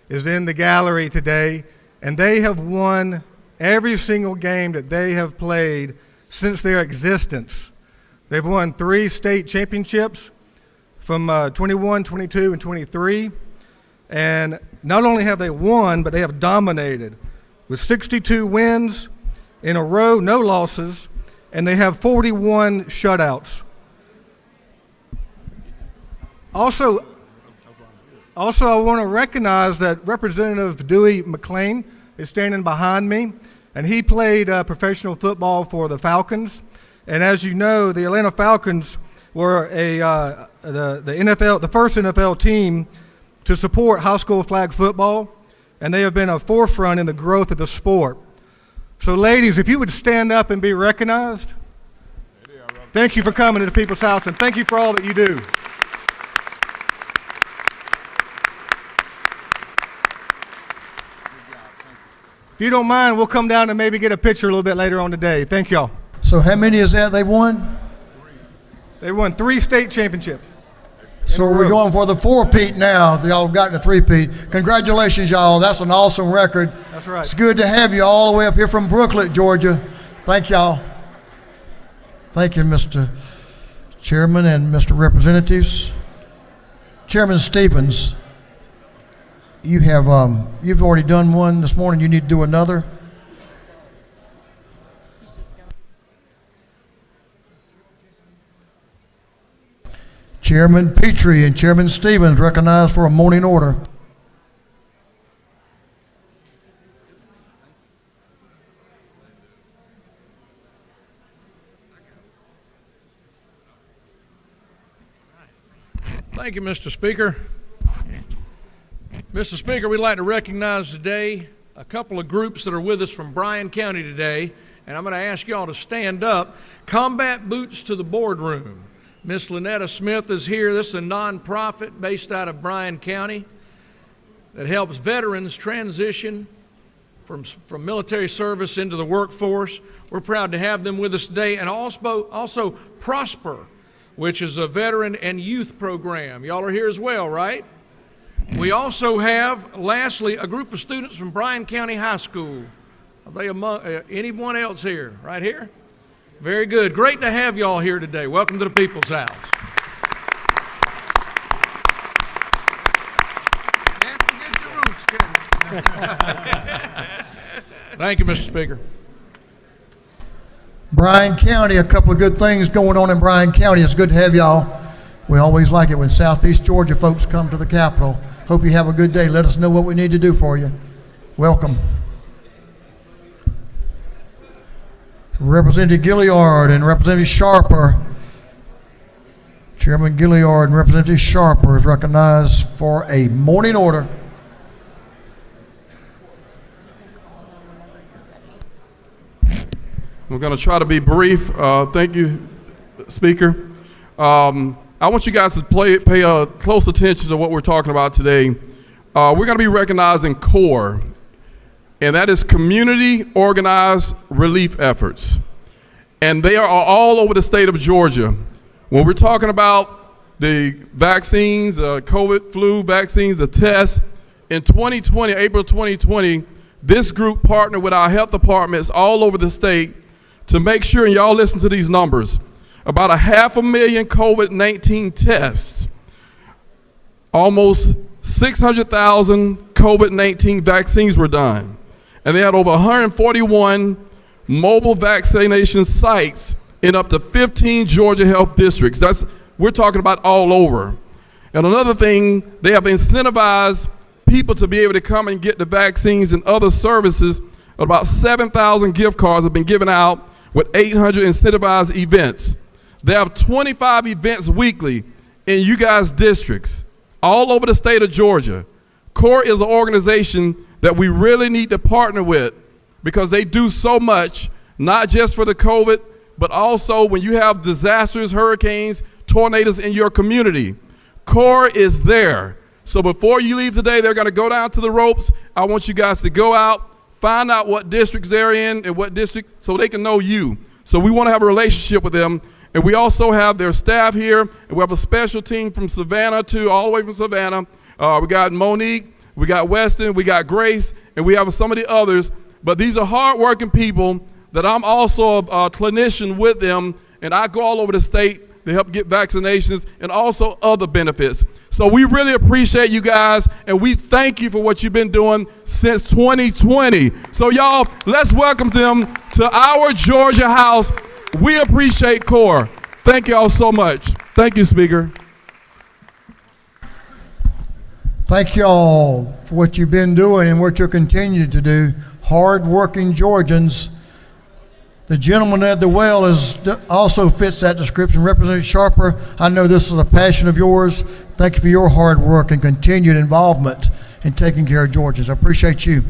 is in the gallery today, and they have won every single game that they have played since their existence. They've won 3 state championships from 21, 22, and 23. And not only have they won, but they have dominated with 62 wins in a row, no losses, and they have 41 shutouts. Also Also, I want to recognize that Representative Dewey McLean is standing behind me, and he played professional football for the Falcons. And as you know, the Atlanta Falcons were the first NFL team to support high school flag football, and they have been a forefront in the growth of the sport. So ladies, if you would stand up and be recognized. Thank you for coming to the People's House, and thank you for all that you do. If you don't mind, we'll come down and maybe get a picture a little bit later on today. Thank y'all. So how many is that they've won? They won 3 state championships. So we're going for the 4-peat now. Y'all have gotten the 3-peat. Congratulations, y'all. That's an awesome record. That's right. It's good to have you all the way up here from Brooklet, Georgia. Thank y'all. Thank you, Mr. Chairman and Mr. Representatives. Chairman Stevens, you have you've already done one this morning. You need to do another. Chairman Petrie and Chairman Stevens recognized for a morning order. Thank you, Mr. Speaker. Mr. Speaker, we'd like to recognize today a couple of groups that are with us from Bryan County today, and I'm going to ask y'all to stand up. Combat Boots to the Boardroom. Miss Lynetta Smith is here. This is a nonprofit based out of Bryan County that helps veterans transition from military service into the workforce. We're proud to have them with us today. And also Prosper, which is a veteran and youth program. Y'all are here as well, right? We also have, lastly, a group of students from Bryan County High School. Are they among anyone else here? Right here? Very good. Great to have y'all here today. Welcome to the People's House. Thank you, Mr. Speaker. Bryan County, a couple of good things going on in Bryan County. It's good to have y'all. We always like it when Southeast Georgia folks come to the Capitol. Hope you have a good day. Let us know what we need to do for you. Welcome. Representative Gilliard and Representative Sharper. Chairman Gilliard and Representative Sharper is recognized for a morning order. I'm going to try to be brief. Thank you, Speaker. I want you guys to pay close attention to what we're talking about today. We're going to be recognizing CORE, and that is Community Organized Relief Efforts. And they are all over the state of Georgia. When we're talking about the vaccines, COVID flu vaccines, the tests, in 2020, April 2020, this group partnered with our health departments all over the state to make sure, and y'all listen to these numbers, about 500,000 COVID-19 tests, almost 600,000 COVID-19 vaccines were done. And they had over 141 mobile vaccination sites in up to 15 Georgia health districts. We're talking about all over. And another thing, they have incentivized people to be able to come and get the vaccines and other services. About 7,000 gift cards have been given out with 800 incentivized events. They have 25 events weekly in you guys' districts all over the state of Georgia. CORE is an organization that we really need to partner with because they do so much, not just for the COVID, but also when you have disasters, hurricanes, tornadoes in your community. CORE is there. So before you leave today, they're going to go down to the ropes. I want you guys to go out, find out what districts they're in and what districts so they can know you. So we want to have a relationship with them. And we also have their staff here, and we have a special team from Savannah too, all the way from Savannah. We got Monique, we got Weston, we got Grace, and we have some of the others. But these are hardworking people that I'm also a clinician with them, and I go all over the state to help get vaccinations and also other benefits. So we really appreciate you guys, and we thank you for what you've been doing since 2020. So y'all, let's welcome them to our Georgia House. We appreciate CORE. Thank you all so much. Thank you, Speaker. Thank you all for what you've been doing and what you'll continue to do. Hard-working Georgians. The gentleman at the well also fits that description. Representative Sharper, I know this is a passion of yours. Thank you for your hard work and continued involvement in taking care of Georgians. I appreciate you.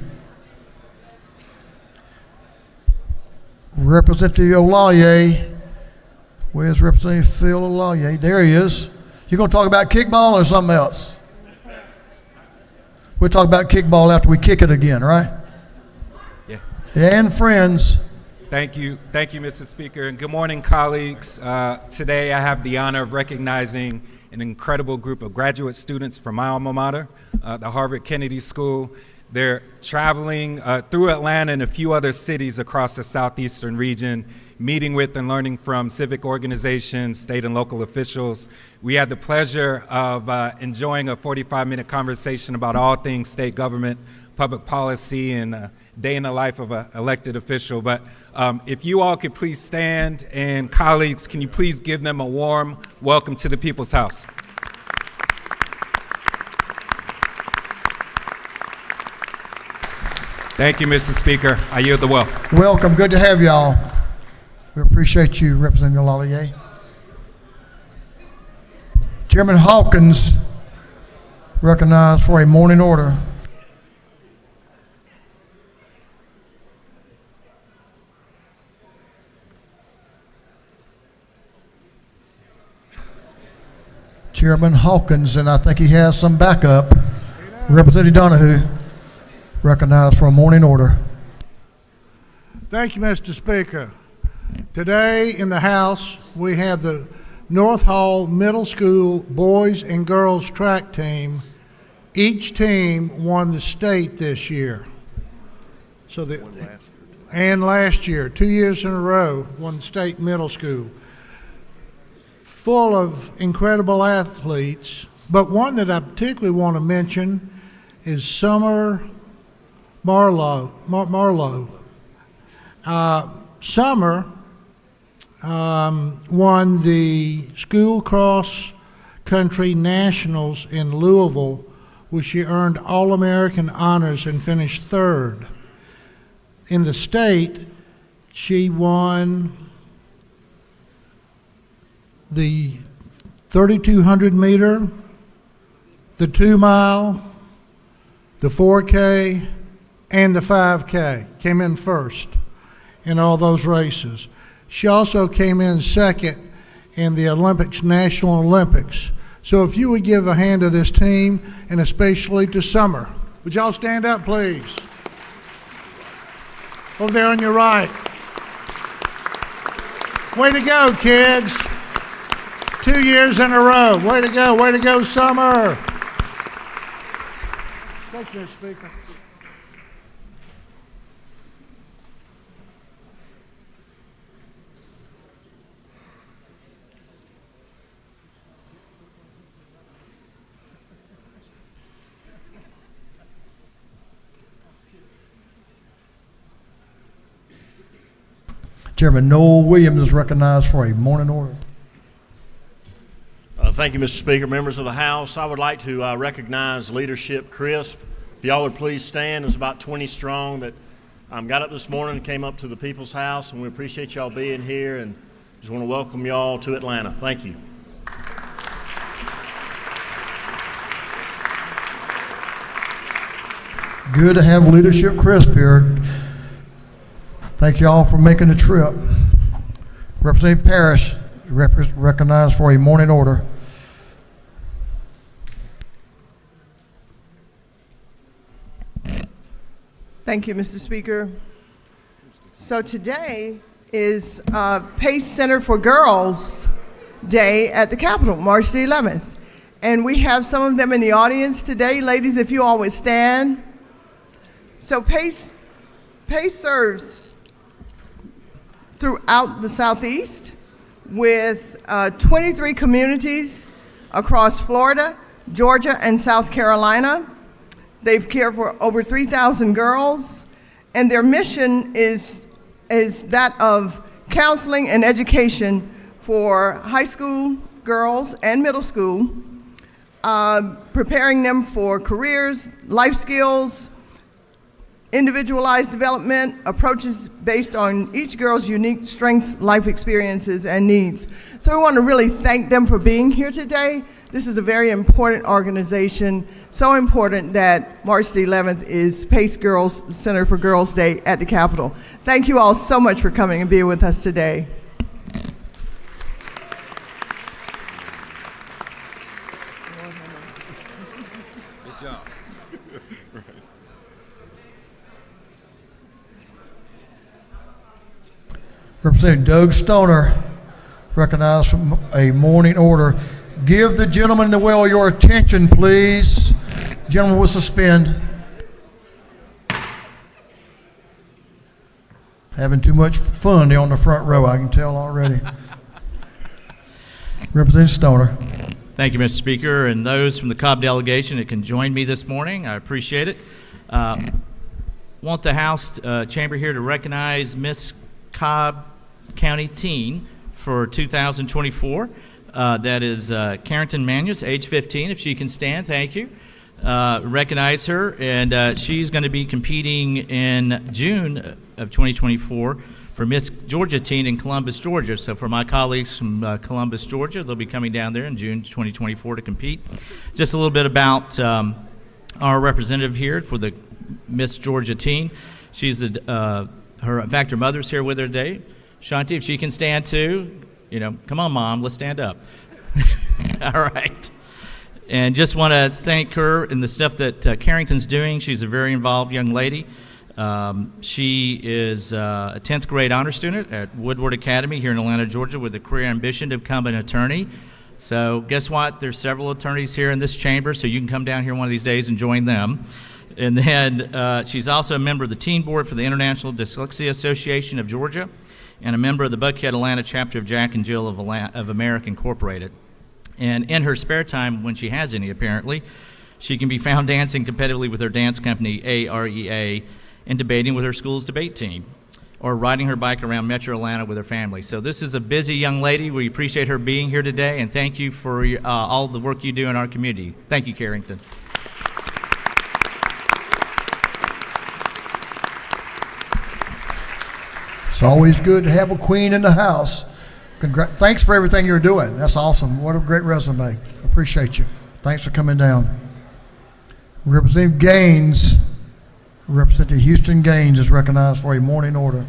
Representative Olalier. Where's Representative Phil Olalier? There he is. You going to talk about kickball or something else? We'll talk about kickball after we kick it again, right? Yeah. And friends. Thank you, Mr. Speaker, and good morning, colleagues. Today I have the honor of recognizing an incredible group of graduate students from my alma mater, the Harvard Kennedy School. They're traveling through Atlanta and a few other cities across the southeastern region, meeting with and learning from civic organizations, state and local officials. We had the pleasure of enjoying a 45-minute conversation about all things state government, public policy, and day in the life of an elected official. But if you all could please stand, and colleagues, can you please give them a warm welcome to the People's House? Thank you, Mr. Speaker. I yield the well. Welcome. Good to have y'all. We appreciate you, Representative Lallier. Chairman Hawkins recognized for a morning order. Chairman Hawkins, and I think he has some backup. Representative Donahue recognized for a morning order. Thank you, Mr. Speaker. Today in the House, we have the North Hall Middle School boys and girls track team. Each team won the state this year. And last year, 2 years in a row, won the state middle school. Full of incredible athletes, but one that I particularly want to mention is Summer Marlowe. Summer won the school cross country nationals in Louisville, where she earned All-American honors and finished third. In the state, she won the 3,200 meter, the 2 mile, the 4K, and the 5K. Came in first in all those races. She also came in second in the Olympics, National Olympics. So if you would give a hand to this team, and especially to Summer. Would y'all stand up, please? Over there on your right. Way to go, kids. 2 years in a row. Way to go, Summer. Thank you, Mr. Speaker. Chairman Noel Williams is recognized for a morning order. Thank you, Mr. Speaker. Members of the House, I would like to recognize Leadership Crisp. If y'all would please stand. It's about 20 strong that got up this morning and came up to the People's House, and we appreciate y'all being here and just want to welcome y'all to Atlanta. Thank you. Good to have Leadership Crisp here. Thank you all for making the trip. Representative Parrish recognized for a morning order. Thank you, Mr. Speaker. So today is PACE Center for Girls Day at the Capitol, March the 11th. And we have some of them in the audience today. Ladies, if you all would stand. So PACE serves throughout the Southeast with 23 communities across Florida, Georgia, and South Carolina. They've cared for over 3,000 girls, and their mission is that of counseling and education for high school girls and middle school preparing them for careers, life skills, individualized development, approaches based on each girl's unique strengths, life experiences, and needs. So we want to really thank them for being here today. This is a very important organization, so important that March the 11th is PACE Girls Center for Girls Day at the Capitol. Thank you all so much for coming and being with us today. Good job. Representative Doug Stoner, recognized from a morning order. Give the gentleman in the well your attention, please. Gentleman will suspend. Having too much fun there on the front row, I can tell already. Representative Stoner. Thank you, Mr. Speaker, and those from the Cobb delegation that can join me this morning. I appreciate it. Want the House chamber here to recognize Miss Cobb County Teen for 2024. That is Carrington Manus, age 15, if she can stand, thank you. Recognize her, and she's going to be competing in June of 2024 for Miss Georgia Teen in Columbus, Georgia. So for my colleagues from Columbus, Georgia, they'll be coming down there in June 2024 to compete. Just a little bit about our representative here for the Miss Georgia Teen. She's in fact, her mother's here with her today. Shanti, if she can stand too. You know, come on, Mom, let's stand up. All right. And just want to thank her and the stuff that Carrington's doing. She's a very involved young lady. She is a 10th grade honor student at Woodward Academy here in Atlanta, Georgia, with a career ambition to become an attorney. So guess what? There's several attorneys here in this chamber, so you can come down here one of these days and join them. And then she's also a member of the teen board for the International Dyslexia Association of Georgia, and a member of the Buckhead Atlanta chapter of Jack and Jill of America Incorporated. And in her spare time, when she has any apparently, she can be found dancing competitively with her dance company, AREA, and debating with her school's debate team, or riding her bike around Metro Atlanta with her family. So this is a busy young lady. We appreciate her being here today, and thank you for all the work you do in our community. Thank you, Carrington. It's always good to have a queen in the house. Thanks for everything you're doing. That's awesome. What a great resume. Appreciate you. Thanks for coming down. Representative Gaines, Representative Houston Gaines is recognized for a morning order.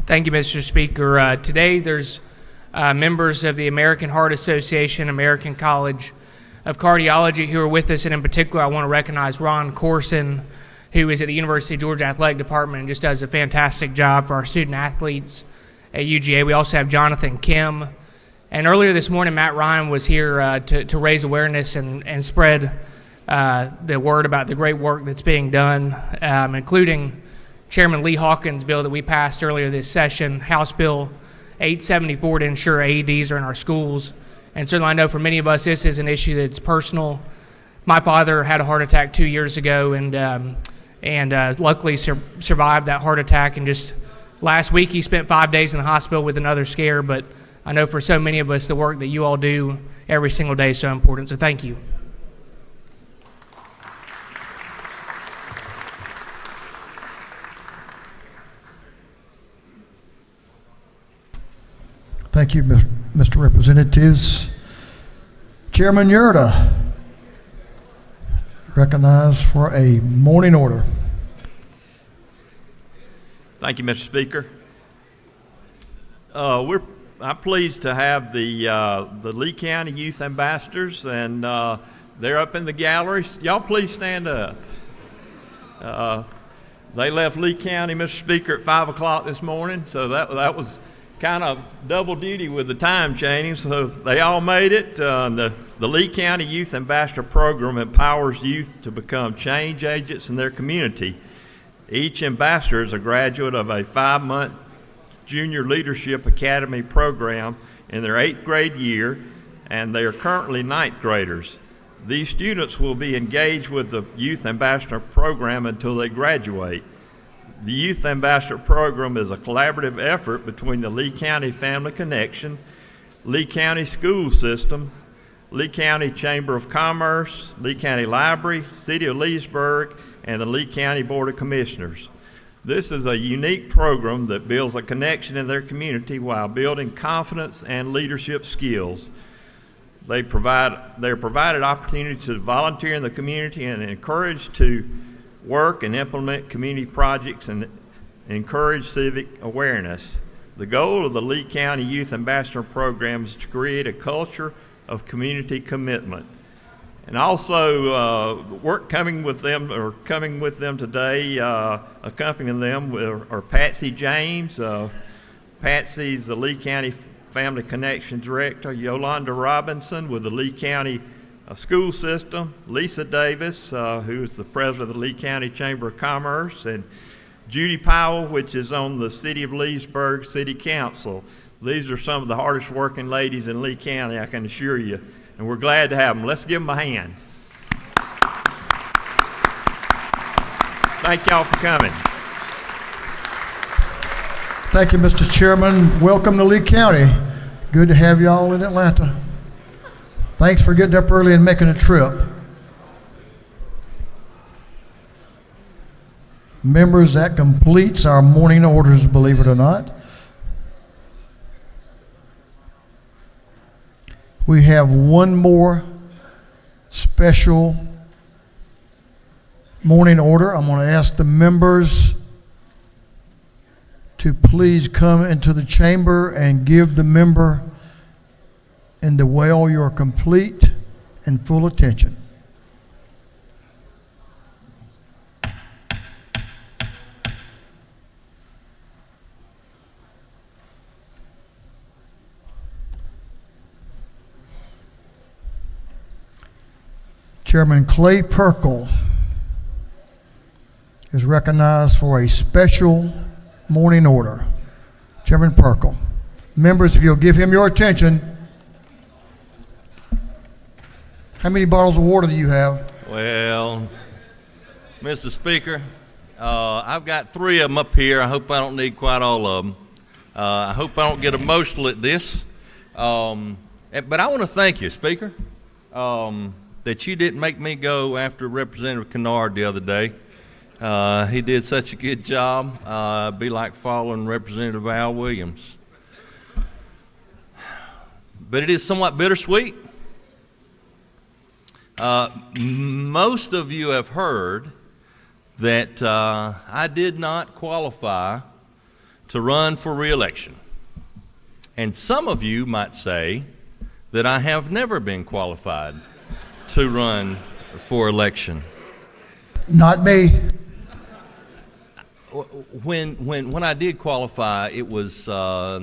Thank you, Mr. Speaker. Today there's members of the American Heart Association, American College of Cardiology who are with us, and in particular I want to recognize Ron Corson, who is at the University of Georgia Athletic Department and just does a fantastic job for our student athletes at UGA. We also have Jonathan Kim. And earlier this morning, Matt Ryan was here to raise awareness and spread the word about the great work that's being done, including Chairman Lee Hawkins' bill that we passed earlier this session, House Bill 874, to ensure AEDs are in our schools. And certainly I know for many of us this is an issue that's personal. My father had a heart attack 2 years ago and luckily survived that heart attack. And just last week he spent 5 days in the hospital with another scare. But I know for so many of us the work that you all do every single day is so important. So thank you. Thank you, Mr. Representatives. Chairman Yurda, recognized for a morning order. Thank you, Mr. Speaker. I'm pleased to have the Lee County Youth Ambassadors, and they're up in the galleries. Y'all please stand up. They left Lee County, Mr. Speaker, at 5 o'clock this morning, so that was kind of double duty with the time changing, so they all made it. The Lee County Youth Ambassador Program empowers youth to become change agents in their community. Each ambassador is a graduate of a 5-month Junior Leadership Academy program in their 8th grade year, and they are currently 9th graders. These students will be engaged with the Youth Ambassador Program until they graduate. The Youth Ambassador Program is a collaborative effort between the Lee County Family Connection, Lee County School System, Lee County Chamber of Commerce, Lee County Library, City of Leesburg, and the Lee County Board of Commissioners. This is a unique program that builds a connection in their community while building confidence and leadership skills. They're provided opportunity to volunteer in the community and encouraged to work and implement community projects and encourage civic awareness. The goal of the Lee County Youth Ambassador Program is to create a culture of community commitment. And also, coming with them today, accompanying them are Patsy James. Patsy's the Lee County Family Connection Director, Yolanda Robinson with the Lee County School System, Lisa Davis, who is the President of the Lee County Chamber of Commerce, and Judy Powell, which is on the City of Leesburg City Council. These are some of the hardest working ladies in Lee County, I can assure you, and we're glad to have them. Let's give them a hand. Thank y'all for coming. Thank you, Mr. Chairman. Welcome to Lee County. Good to have you all in Atlanta. Thanks for getting up early and making a trip. Members, that completes our morning orders, believe it or not. We have one more special morning order. I'm going to ask the members to please come into the chamber and give the member in the well your complete and full attention. Chairman Clay Perkle is recognized for a special morning order. Chairman Perkle. Members, if you'll give him your attention. How many bottles of water do you have? Well, Mr. Speaker, I've got 3 of them up here. I hope I don't need quite all of them. I hope I don't get emotional at this. But I want to thank you, Speaker, that you didn't make me go after Representative Kennard the other day. He did such a good job. It'd be like following Representative Al Williams. But it is somewhat bittersweet. Most of you have heard that I did not qualify to run for re-election. And some of you might say that I have never been qualified to run for election. Not me. When I did qualify, it was a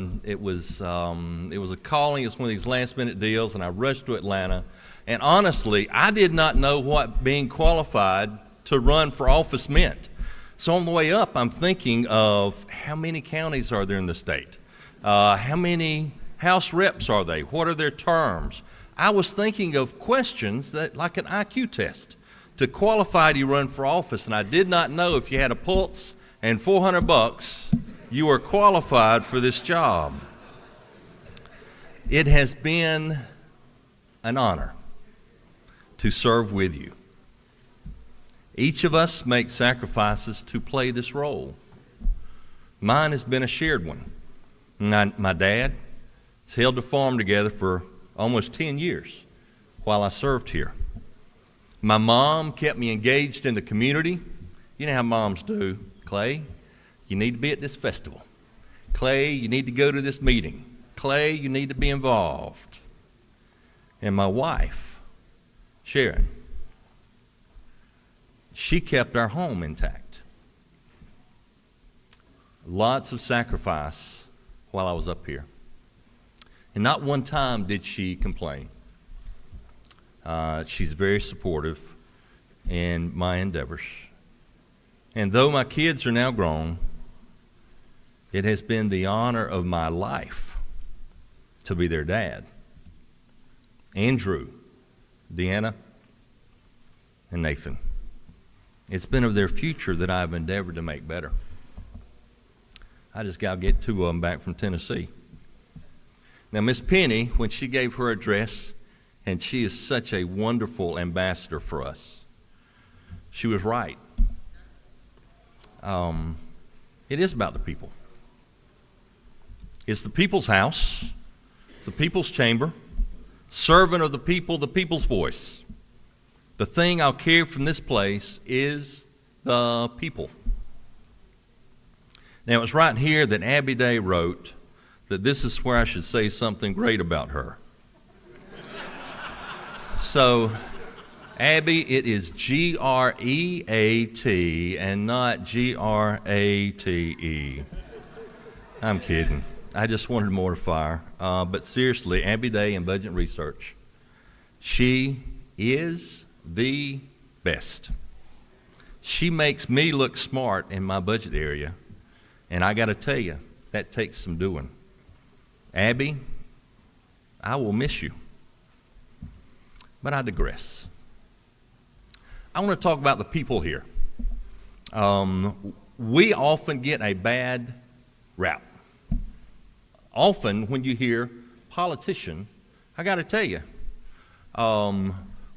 calling. It's one of these last minute deals, and I rushed to Atlanta. And honestly, I did not know what being qualified to run for office meant. So on the way up, I'm thinking of how many counties are there in the state? How many House reps are they? What are their terms? I was thinking of questions that, like an IQ test, to qualify to run for office, and I did not know if you had a pulse and $400, you were qualified for this job. It has been an honor to serve with you. Each of us makes sacrifices to play this role. Mine has been a shared one. My dad has held the farm together for almost 10 years while I served here. My mom kept me engaged in the community. You know how moms do. Clay, you need to be at this festival. Clay, you need to go to this meeting. Clay, you need to be involved. And my wife, Sharon, she kept our home intact. Lots of sacrifice while I was up here. And not one time did she complain. She's very supportive in my endeavors. And though my kids are now grown, it has been the honor of my life to be their dad. Andrew, Deanna, and Nathan. It's been of their future that I've endeavored to make better. I just got to get two of them back from Tennessee. Now, Miss Penny, when she gave her address, and she is such a wonderful ambassador for us, she was right. It is about the people. It's the people's house. It's the people's chamber. Servant of the people's voice. The thing I'll carry from this place is the people. Now, it's right here that Abby Day wrote that this is where I should say something great about her. So, Abby, it is G-R-E-A-T and not G-R-A-T-E. I'm kidding. I just wanted to mortify her. But seriously, Abby Day in Budget Research, she is the best. She makes me look smart in my budget area, and I got to tell you, that takes some doing. Abby, I will miss you. But I digress. I want to talk about the people here. We often get a bad rap. Often when you hear politician, I got to tell you,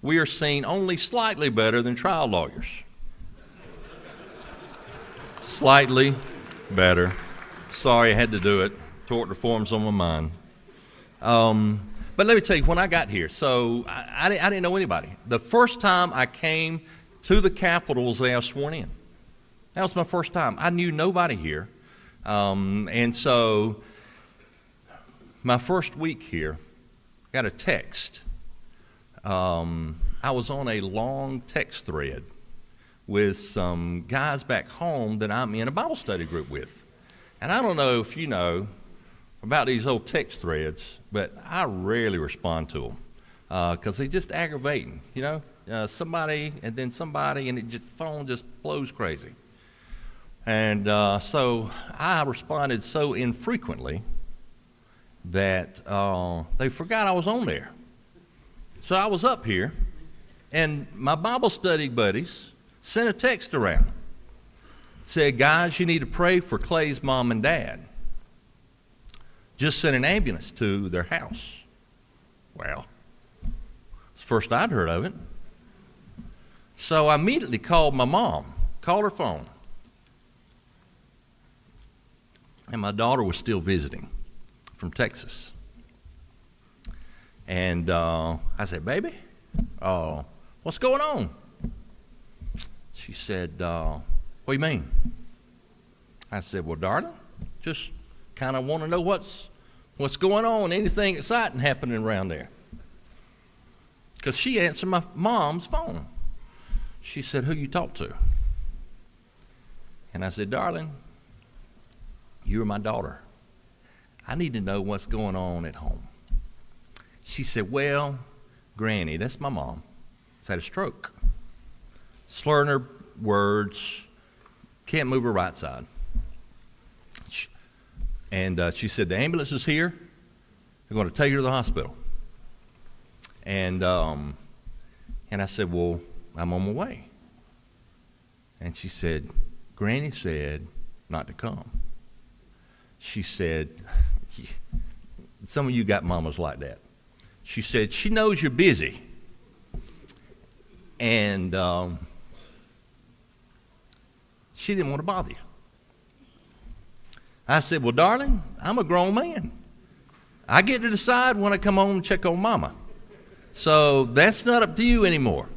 we are seen only slightly better than trial lawyers. Slightly better. Sorry, I had to do it. Tort reform's on my mind. But let me tell you, when I got here, so I didn't know anybody. The first time I came to the Capitol was the day I was sworn in. That was my first time. I knew nobody here. And so my first week here, I got a text. I was on a long text thread with some guys back home that I'm in a Bible study group with. And I don't know if you know about these old text threads, but I rarely respond to them because they're just aggravating, you know? Somebody and then somebody, and the phone just blows crazy. And so I responded so infrequently that they forgot I was on there. So I was up here, and my Bible study buddies sent a text around. Said, guys, you need to pray for Clay's mom and dad. Just sent an ambulance to their house. Well, it's the first I'd heard of it. So I immediately called my mom, called her phone. And my daughter was still visiting from Texas. And I said, baby, what's going on? She said, what do you mean? I said, well, darling, just kind of want to know what's going on, anything exciting happening around there. Because she answered my mom's phone. She said, who you talk to? And I said, darling, you're my daughter. I need to know what's going on at home. She said, well, Granny, that's my mom, has had a stroke. Slurring her words, can't move her right side. And she said, the ambulance is here. They're going to take her to the hospital. And I said, well, I'm on my way. And she said, Granny said not to come. She said, some of you got mamas like that. She said, she knows you're busy. And she didn't want to bother you. I said, well, darling, I'm a grown man. I get to decide when I come home and check on mama. So that's not up to you anymore.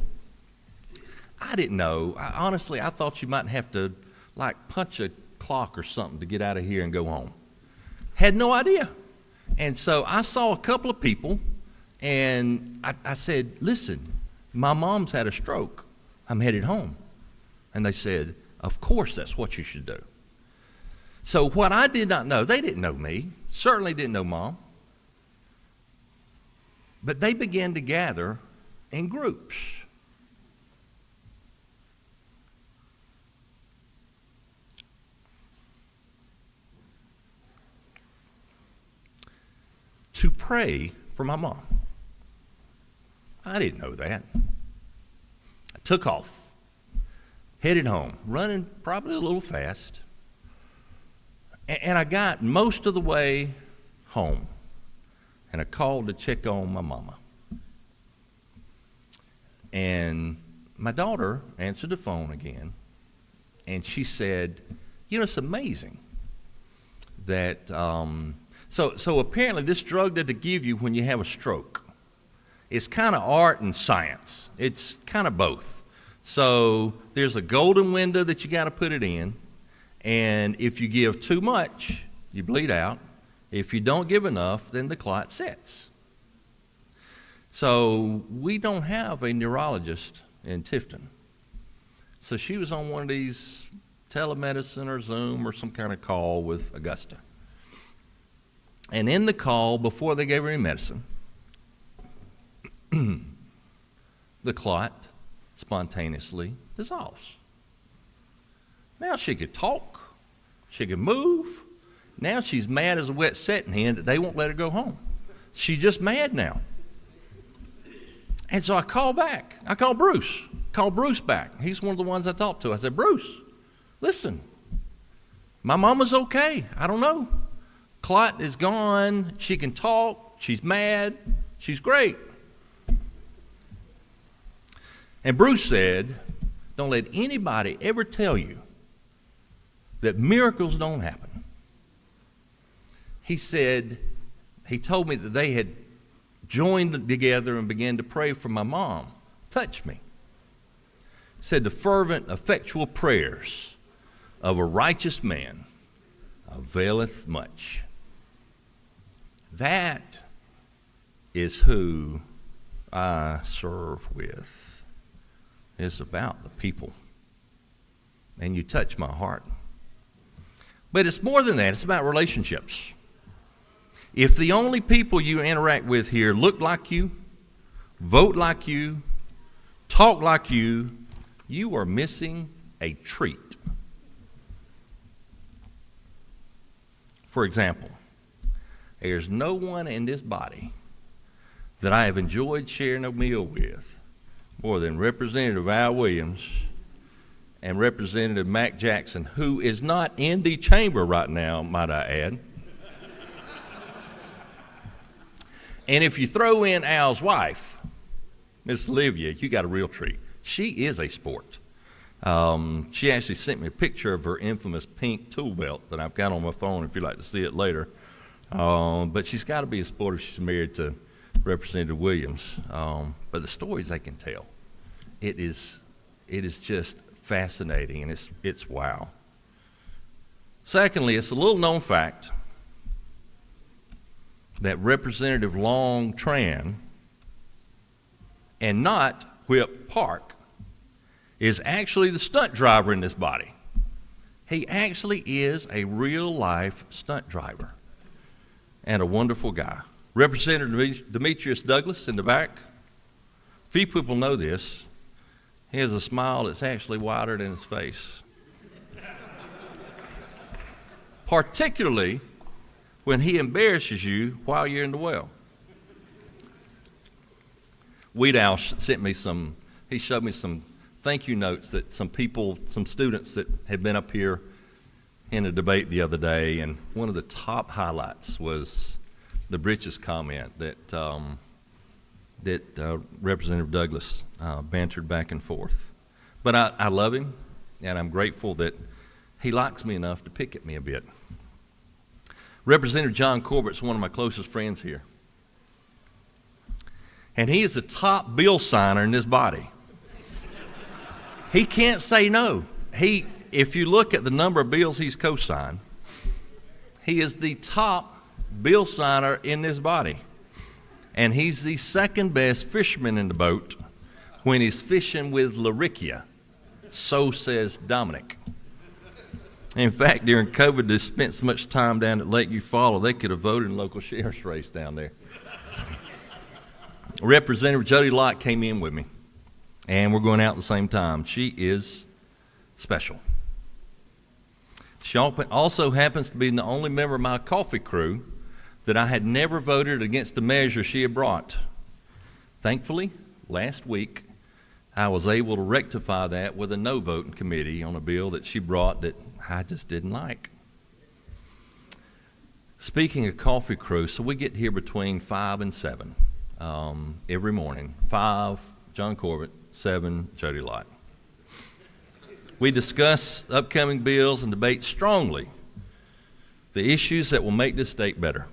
I didn't know. Honestly, I thought you might have to, like, punch a clock or something to get out of here and go home. Had no idea. And so I saw a couple of people, and I said, listen, my mom's had a stroke. I'm headed home. And they said, of course that's what you should do. So what I did not know, they didn't know me, certainly didn't know Mom, but they began to gather in groups. To pray for my mom. I didn't know that. I took off, headed home, running probably a little fast. And I got most of the way home, and I called to check on my mama. And my daughter answered the phone again, and she said, you know, it's amazing that, so apparently this drug that they give you when you have a stroke, it's kind of art and science. It's kind of both. So there's a golden window that you got to put it in, and if you give too much, you bleed out. If you don't give enough, then the clot sets. So we don't have a neurologist in Tifton. So she was on one of these telemedicine or Zoom or some kind of call with Augusta. And in the call, before they gave her any medicine, the clot spontaneously dissolves. Now she could talk, she could move. Now she's mad as a wet setting hen that they won't let her go home. She's just mad now. And so I called back. I called Bruce. Called Bruce back. He's one of the ones I talked to. I said, Bruce, listen, my mama's okay. I don't know. Clot is gone. She can talk. She's mad. She's great. And Bruce said, don't let anybody ever tell you that miracles don't happen. He said, he told me that they had joined together and began to pray for my mom. Touched me. Said the fervent, effectual prayers of a righteous man availeth much. That is who I serve with. It's about the people. And you touch my heart. But it's more than that. It's about relationships. If the only people you interact with here look like you, vote like you, talk like you, you are missing a treat. For example, there's no one in this body that I have enjoyed sharing a meal with more than Representative Al Williams and Representative Mac Jackson, who is not in the chamber right now, might I add. And if you throw in Al's wife, Miss Olivia, you got a real treat. She is a sport. She actually sent me a picture of her infamous pink tool belt that I've got on my phone if you'd like to see it later. But she's got to be a sport if she's married to Representative Williams. But the stories they can tell, it is just fascinating, and it's wow. Secondly, it's a little known fact that Representative Long Tran, and not Whip Park, is actually the stunt driver in this body. He actually is a real-life stunt driver and a wonderful guy. Representative Demetrius Douglas in the back, few people know this. He has a smile that's actually wider than his face. Particularly when he embarrasses you while you're in the well. Weed Owl sent me he showed me some thank you notes that some students that had been up here in a debate the other day, and one of the top highlights was the britches comment that Representative Douglas bantered back and forth. But I love him, and I'm grateful that he likes me enough to pick at me a bit. Representative John Corbett's one of my closest friends here. And he is the top bill signer in this body. He can't say no. If you look at the number of bills he's co-signed, he is the top bill signer in this body. And he's the second best fisherman in the boat when he's fishing with Laricia. So says Dominic. In fact, during COVID, they spent so much time down at Lake Eufaula, they could have voted in the local sheriff's race down there. Representative Jody Lott came in with me, and we're going out at the same time. She is special. She also happens to be the only member of my coffee crew that I had never voted against the measure she had brought. Thankfully, last week, I was able to rectify that with a no vote in committee on a bill that she brought that I just didn't like. Speaking of coffee crew, so we get here between 5 and 7 every morning. 5, John Corbett, 7, Jody Lott. We discuss upcoming bills and debate strongly the issues that will make this state better.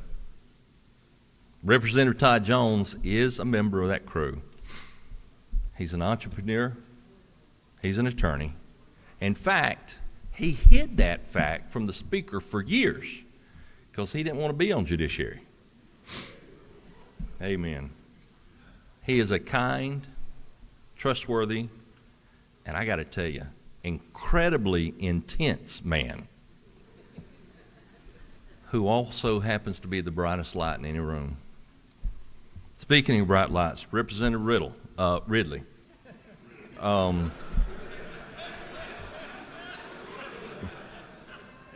Representative Todd Jones is a member of that crew. He's an entrepreneur. He's an attorney. In fact, he hid that fact from the speaker for years because he didn't want to be on judiciary. Amen. He is a kind, trustworthy, and I got to tell you, incredibly intense man who also happens to be the brightest light in any room. Speaking of bright lights, Representative Ridley.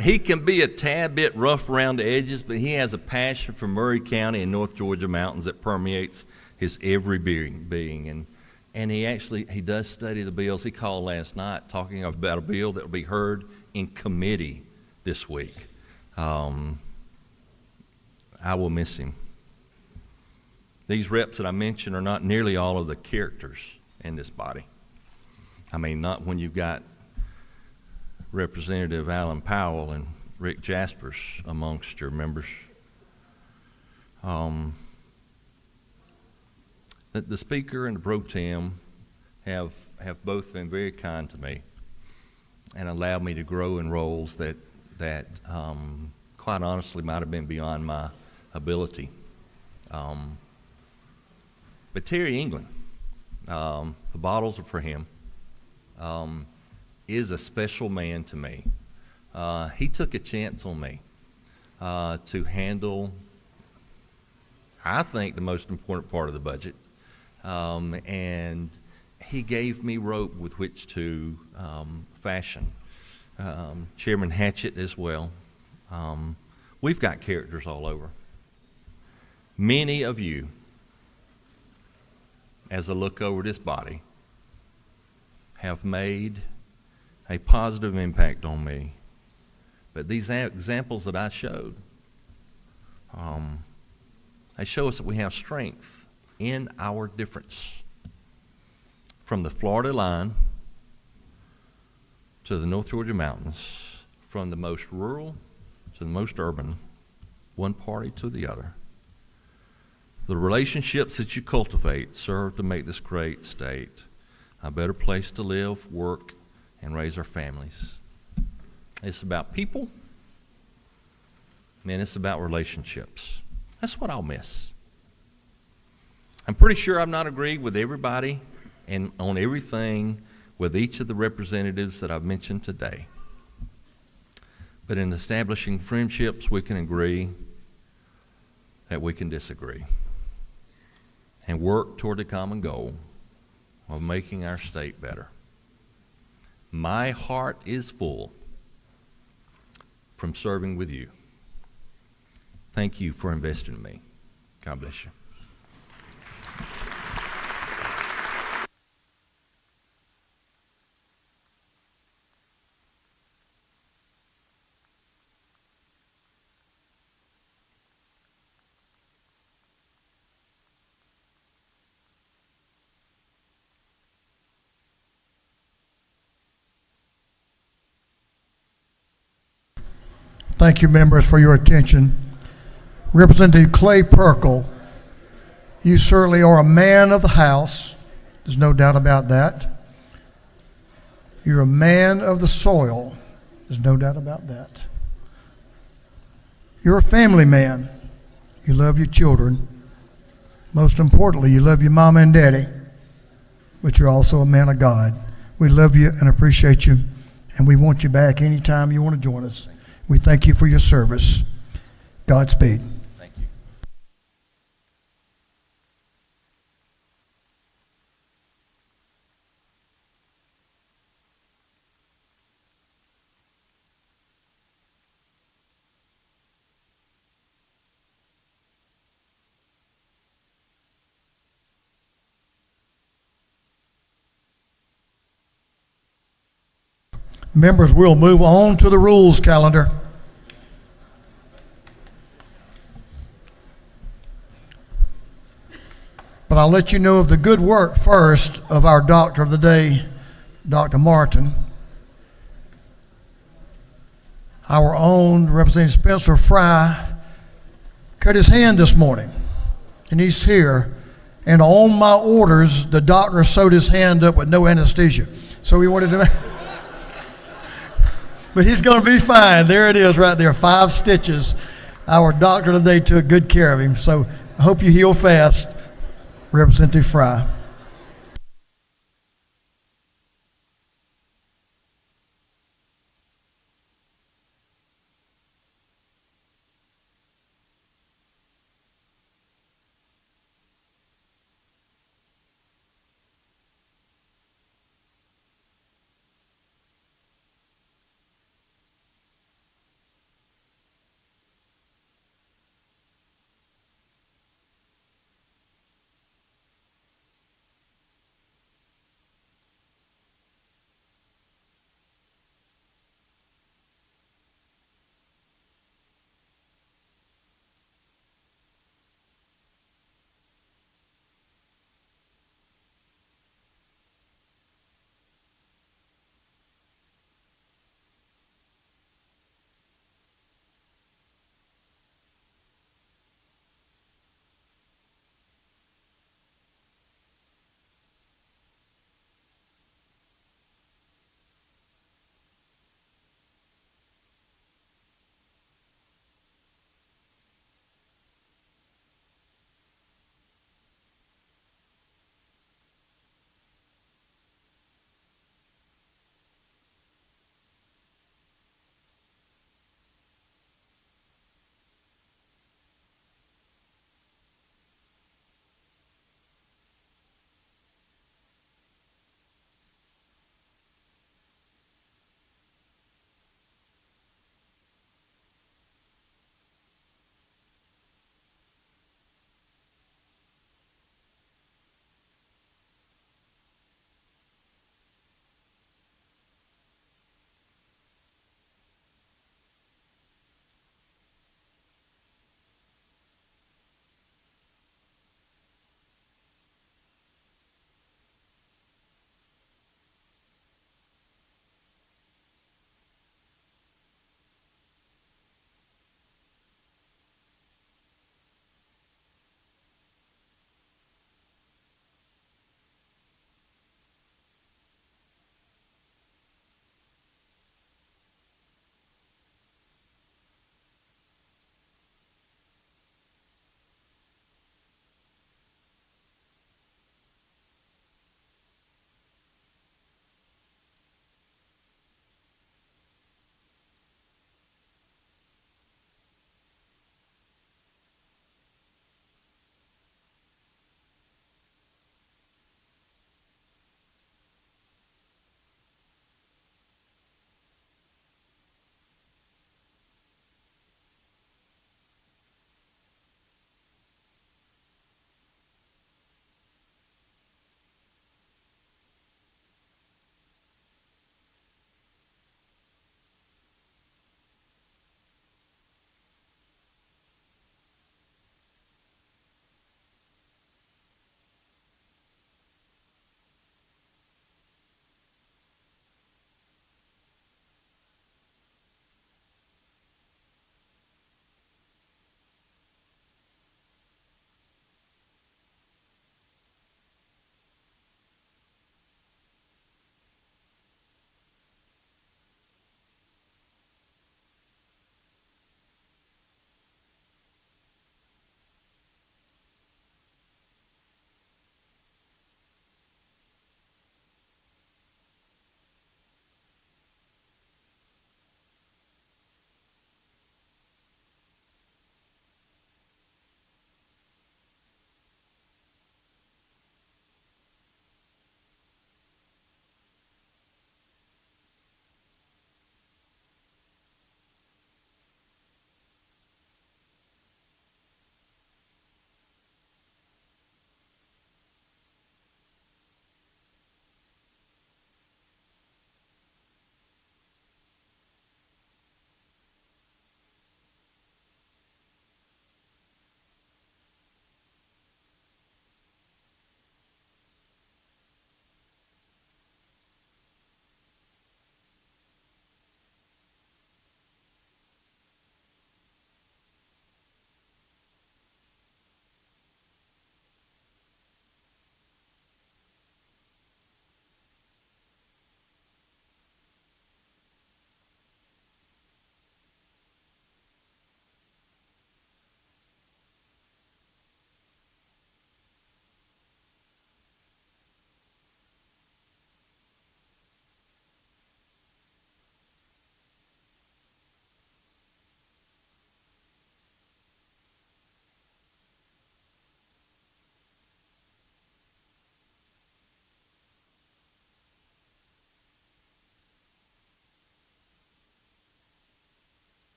He can be a tad bit rough around the edges, but he has a passion for Murray County and North Georgia mountains that permeates his every being. And he does study the bills. He called last night talking about a bill that will be heard in committee this week. I will miss him. These reps that I mentioned are not nearly all of the characters in this body. I mean, not when you've got Representative Alan Powell and Rick Jaspers amongst your members. The Speaker and the Pro Tem have both been very kind to me and allowed me to grow in roles that quite honestly might have been beyond my ability. But Terry England, the bottles are for him, is a special man to me. He took a chance on me to handle, I think, the most important part of the budget. And he gave me rope with which to fashion. Chairman Hatchett as well. We've got characters all over. Many of you, as I look over this body, have made a positive impact on me. But these examples that I showed, they show us that we have strength in our difference. From the Florida line to the North Georgia mountains, from the most rural to the most urban, one party to the other. The relationships that you cultivate serve to make this great state a better place to live, work, and raise our families. It's about people, and it's about relationships. That's what I'll miss. I'm pretty sure I've not agreed with everybody and on everything with each of the representatives that I've mentioned today. But in establishing friendships, we can agree that we can disagree and work toward the common goal of making our state better. My heart is full from serving with you. Thank you for investing in me. God bless you. Thank you, members, for your attention. Representative Clay Perkle, you certainly are a man of the House. There's no doubt about that. You're a man of the soil. There's no doubt about that. You're a family man. You love your children. Most importantly, you love your mama and daddy, but you're also a man of God. We love you and appreciate you, and we want you back anytime you want to join us. We thank you for your service. Godspeed. Thank you. Members, we'll move on to the rules calendar. But I'll let you know of the good work first of our doctor of the day, Dr. Martin. Our own Representative Spencer Fry cut his hand this morning, and he's here. And on my orders, the doctor sewed his hand up with no anesthesia. So we wanted to, but he's going to be fine. There it is right there, 5 stitches. Our doctor today took good care of him. So I hope you heal fast, Representative Fry.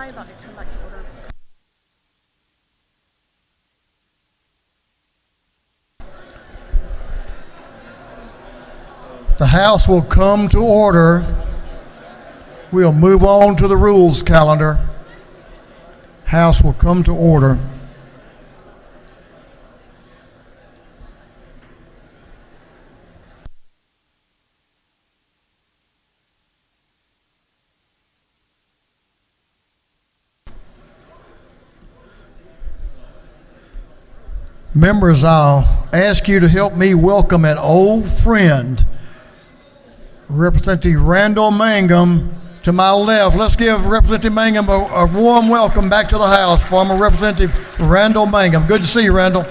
probably about to come back to order. The House will come to order. We'll move on to the rules calendar. House will come to order. Members, I'll ask you to help me welcome an old friend, Representative Randall Mangum, to my left. Let's give Representative Mangum a warm welcome back to the House. Former Representative Randall Mangum. Good to see you, Randall.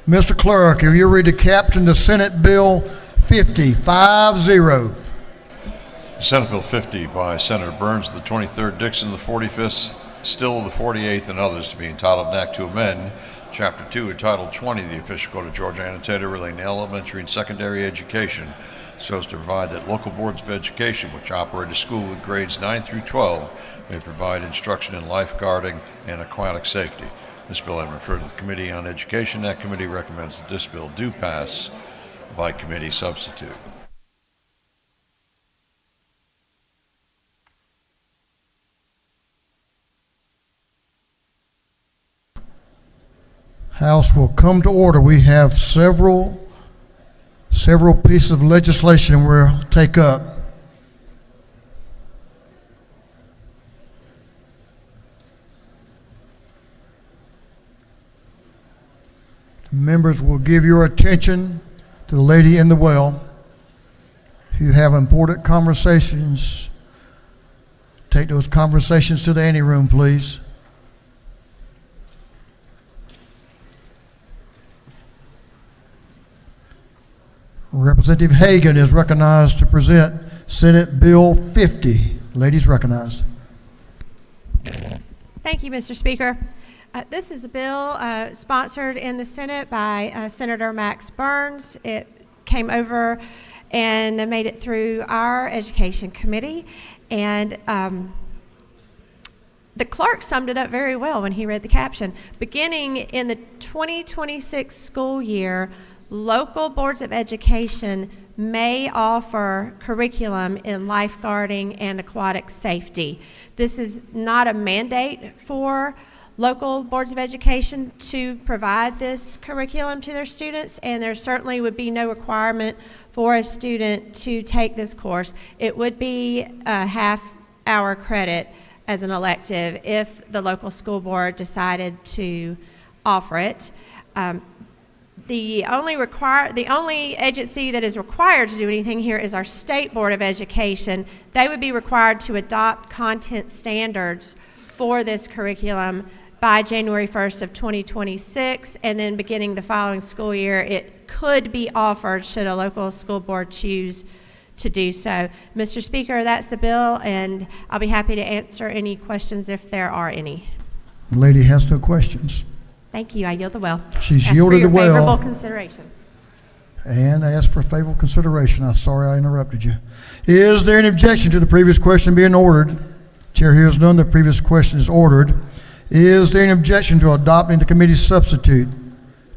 Mr. Clerk, if you read to caption the Senate Bill 50, 5-0. Senate Bill 50 by Senator Burns of the 23rd, Dixon of the 45th, Still of the 48th, and others, to be entitled an act to amend Chapter 2 entitled 20 of the Official Code of Georgia annotated relating to elementary and secondary education, so as to provide that local boards of education which operate a school with grades 9 through 12 may provide instruction in lifeguarding and aquatic safety. This bill has been referred to the Committee on Education. That committee recommends that this bill do pass by committee substitute. House will come to order. We have several pieces of legislation we'll take up. Members will give your attention to the lady in the well. If you have important conversations, take those conversations to the anteroom, please. Representative Hagan is recognized to present Senate Bill 50. Ladies recognized. Thank you, Mr. Speaker. This is a bill sponsored in the Senate by Senator Max Burns. It came over and made it through our Education Committee, and the clerk summed it up very well when he read the caption. Beginning in the 2026 school year, local boards of education may offer curriculum in lifeguarding and aquatic safety. This is not a mandate for local boards of education to provide this curriculum to their students, and there certainly would be no requirement for a student to take this course. It would be a half-hour credit as an elective if the local school board decided to offer it. The only agency that is required to do anything here is our State Board of Education. They would be required to adopt content standards for this curriculum by January 1st of 2026, and then beginning the following school year, it could be offered should a local school board choose to do so. Mr. Speaker, that's the bill, and I'll be happy to answer any questions if there are any. The lady has no questions. Thank you. I yield the well. She's yielded the well. Favorable consideration. And ask for favorable consideration. I'm sorry I interrupted you. Is there an objection to the previous question being ordered? Chair hears none. The previous question is ordered. Is there an objection to adopting the committee's substitute?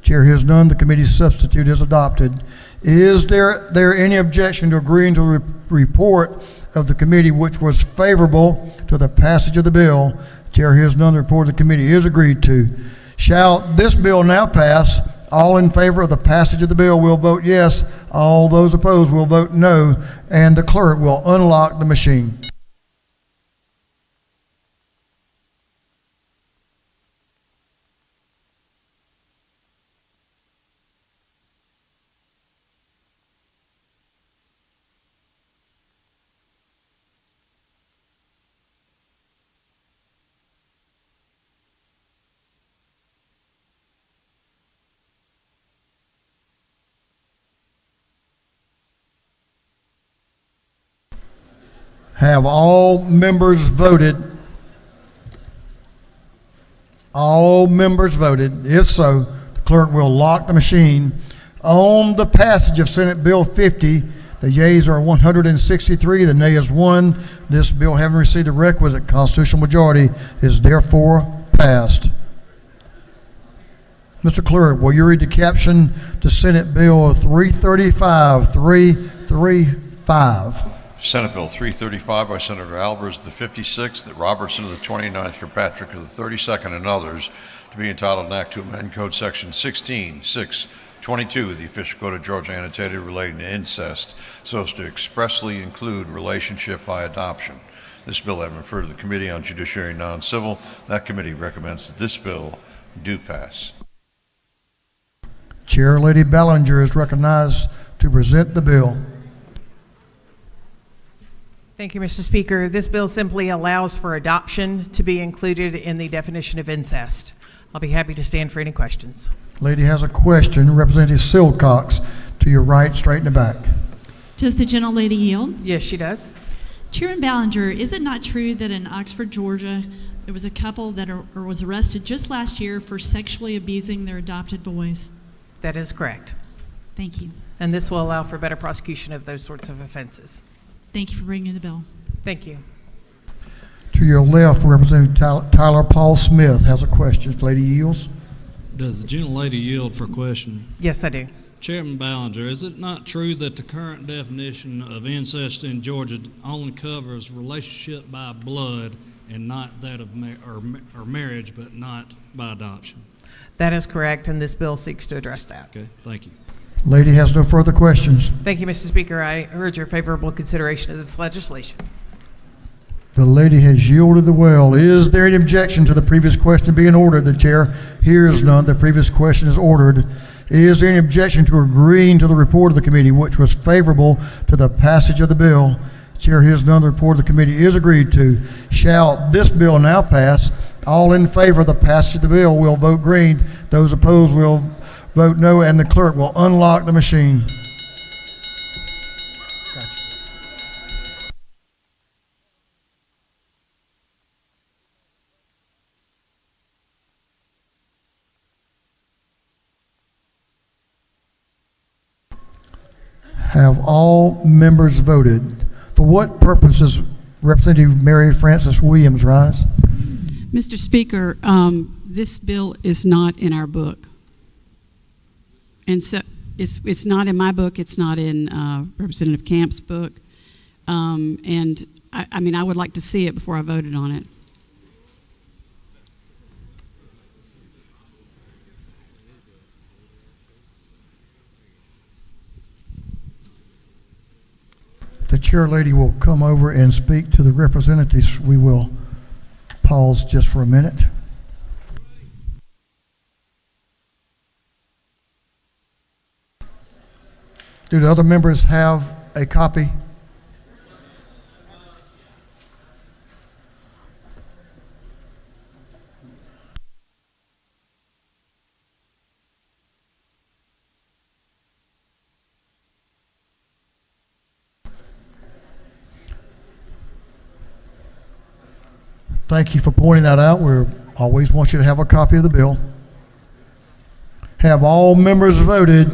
Chair hears none. The committee's substitute is adopted. Is there any objection to agreeing to the report of the committee which was favorable to the passage of the bill? Chair hears none. The report of the committee is agreed to. Shall this bill now pass? All in favor of the passage of the bill will vote yes. All those opposed will vote no. And the clerk will unlock the machine. Have all members voted? All members voted. If so, the clerk will lock the machine. On the passage of Senate Bill 50, the yeas are 163, the nay is 1. This bill, having received the requisite constitutional majority, is therefore passed. Mr. Clerk, will you read the caption to Senate Bill 335, 335? Senate Bill 335 by Senator Albers, the 56th, that Robertson of the 29th, Kirkpatrick of the 32nd, and others, to be entitled an act to amend Code Section 16:622 of the Official Code of Georgia annotated relating to incest, so as to expressly include relationship by adoption. This bill having referred to the Committee on Judiciary and Non-Civil, that committee recommends that this bill do pass. Chair Lady Ballinger is recognized to present the bill. Thank you, Mr. Speaker. This bill simply allows for adoption to be included in the definition of incest. I'll be happy to stand for any questions. Lady has a question. Representative Silcox, to your right, straight in the back. Does the gentlelady yield? Yes, she does. Chairman Ballinger, is it not true that in Oxford, Georgia, there was a couple that was arrested just last year for sexually abusing their adopted boys? That is correct. Thank you. And this will allow for better prosecution of those sorts of offenses. Thank you for bringing the bill. Thank you. To your left, Representative Tyler Paul Smith has a question. Lady yields. Does the gentlelady yield for a question? Yes, I do. Chairman Ballinger, is it not true that the current definition of incest in Georgia only covers relationship by blood and not that of or marriage, but not by adoption? That is correct, and this bill seeks to address that. Okay, thank you. Lady has no further questions. Thank you, Mr. Speaker. I urge your favorable consideration of this legislation. The lady has yielded the well. Is there any objection to the previous question being ordered? The chair hears none. The previous question is ordered. Is there any objection to agreeing to the report of the committee, which was favorable to the passage of the bill? The chair hears none. The report of the committee is agreed to. Shall this bill now pass? All in favor of the passage of the bill will vote green. Those opposed will vote no, and the clerk will unlock the machine. Have all members voted? For what purposes Representative Mary Frances Williams rise? Mr. Speaker, this bill is not in our book. And so it's not in my book, it's not in Representative Camp's book. And I mean, I would like to see it before I voted on it. The chair lady will come over and speak to the representatives. We will pause just for a minute. Do the other members have a copy? Thank you for pointing that out. We always want you to have a copy of the bill. Have all members voted?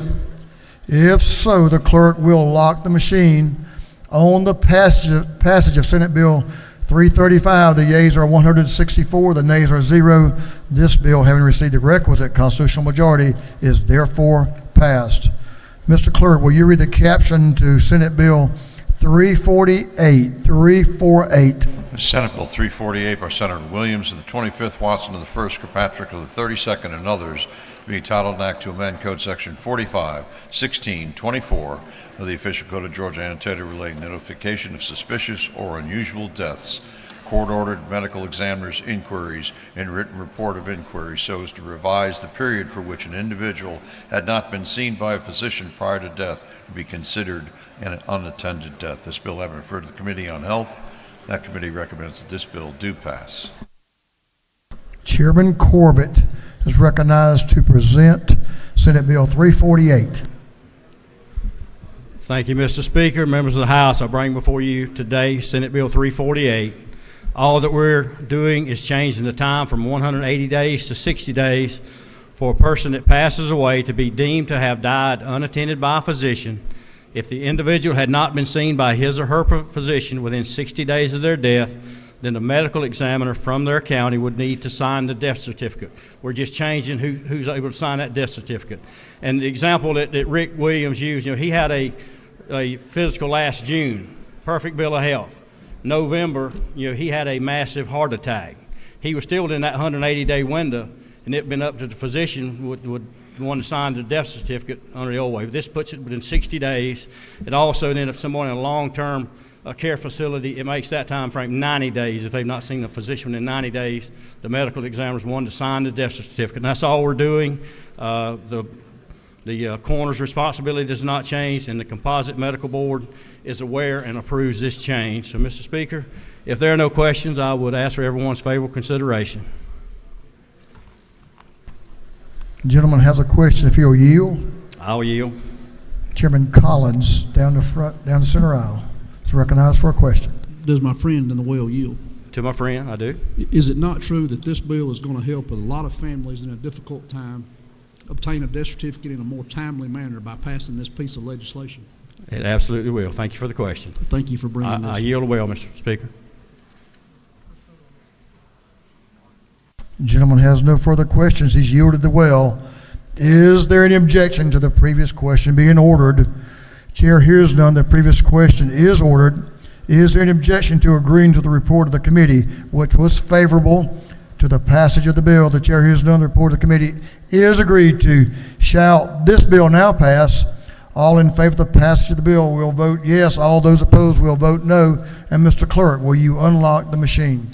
If so, the clerk will lock the machine. On the passage of Senate Bill 335, the yeas are 164, the nays are 0. This bill, having received the requisite constitutional majority, is therefore passed. Mr. Clerk, will you read the caption to Senate Bill 348? 348. Senate Bill 348 by Senator Williams of the 25th, Watson of the 1st, Kirkpatrick of the 32nd, and others, being titled an act to amend Code Section 45:1624 of the Official Code of Georgia annotated relating notification of suspicious or unusual deaths, court-ordered medical examiner's inquiries, and written report of inquiry, so as to revise the period for which an individual had not been seen by a physician prior to death to be considered an unattended death. This bill having referred to the Committee on Health, that committee recommends that this bill do pass. Chairman Corbett is recognized to present Senate Bill 348. Thank you, Mr. Speaker. Members of the House, I bring before you today Senate Bill 348. All that we're doing is changing the time from 180 days to 60 days for a person that passes away to be deemed to have died unattended by a physician if the individual had not been seen by his or her physician within 60 days of their death. Then the medical examiner from their county would need to sign the death certificate. We're just changing who's able to sign that death certificate. And the example that Rick Williams used, he had a physical last June, perfect bill of health. November, he had a massive heart attack. He was still in that 180-day window, and it been up to the physician would want to sign the death certificate under the old way. This puts it within 60 days. It also, then if someone in a long-term care facility, it makes that time frame 90 days. If they've not seen a physician in 90 days, the medical examiner's wanting to sign the death certificate. And that's all we're doing. The coroner's responsibility does not change, and the Composite Medical Board is aware and approves this change. So, Mr. Speaker, if there are no questions, I would ask for everyone's favorable consideration. Gentleman has a question, if he'll yield. I'll yield. Chairman Collins, down the center aisle, is recognized for a question. Does my friend in the well yield? To my friend, I do. Is it not true that this bill is going to help a lot of families in a difficult time obtain a death certificate in a more timely manner by passing this piece of legislation? It absolutely will. Thank you for the question. Thank you for bringing this. I yield well, Mr. Speaker. Gentleman has no further questions. He's yielded the well. Is there any objection to the previous question being ordered? Chair hears none. The previous question is ordered. Is there any objection to agreeing to the report of the committee, which was favorable to the passage of the bill? The chair hears none. The report of the committee is agreed to. Shall this bill now pass? All in favor of the passage of the bill will vote yes. All those opposed will vote no. And Mr. Clerk, will you unlock the machine?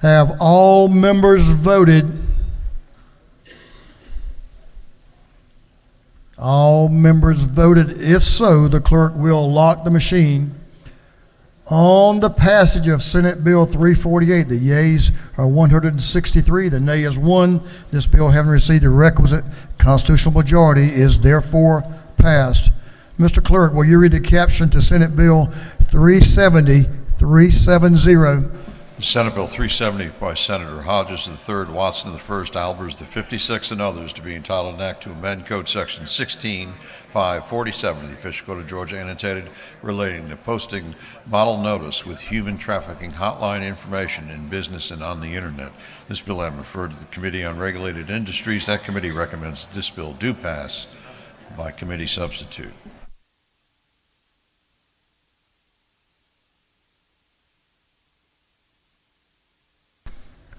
Have all members voted? All members voted. If so, the clerk will lock the machine. On the passage of Senate Bill 348, the yeas are 163, the nay is 1. This bill, having received the requisite constitutional majority, is therefore passed. Mr. Clerk, will you read the caption to Senate Bill 370? Senate Bill 370 by Senator Hodges III, Watson I, Albers the 56th, and others, to be entitled an act to amend Code Section 16-547 of the Official Code of Georgia, annotated, relating to posting model notice with human trafficking hotline information in business and on the internet. This bill has been referred to the Committee on Regulated Industries. That committee recommends this bill do pass by committee substitute.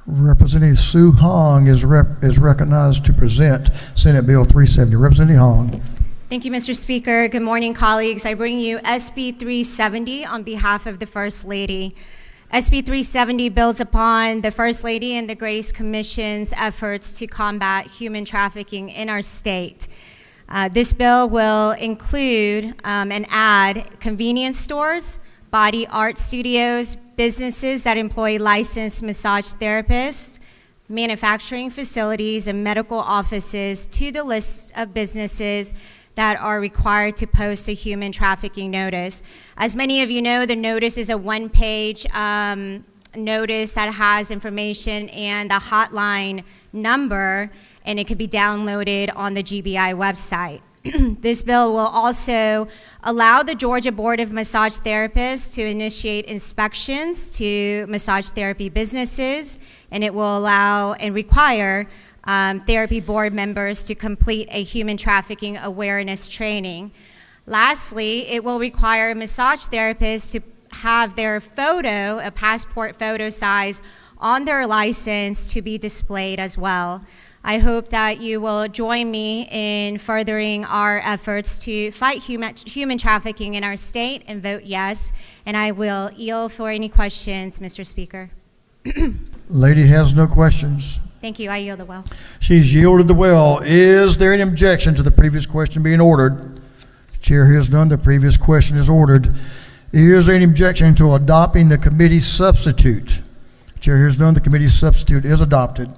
Representative Sue Hong is recognized to present Senate Bill 370. Representative Hong. Thank you, Mr. Speaker. Good morning, colleagues. I bring you SB 370 on behalf of the First Lady. SB 370 builds upon the First Lady and the Grace Commission's efforts to combat human trafficking in our state. This bill will include and add convenience stores, body art studios, businesses that employ licensed massage therapists, manufacturing facilities, and medical offices to the list of businesses that are required to post a human trafficking notice. As many of you know, the notice is a one-page notice that has information and the hotline number, and it can be downloaded on the GBI website. This bill will also allow the Georgia Board of Massage Therapists to initiate inspections to massage therapy businesses, and it will allow and require therapy board members to complete a human trafficking awareness training. Lastly, it will require massage therapists to have their photo, a passport photo size, on their license to be displayed as well. I hope that you will join me in furthering our efforts to fight human trafficking in our state and vote yes. And I will yield for any questions, Mr. Speaker. Lady has no questions. Thank you. I yield the well. She's yielded the well. Is there any objection to the previous question being ordered? Chair hears none. The previous question is ordered. Is there any objection to adopting the committee substitute? Chair hears none. The committee substitute is adopted.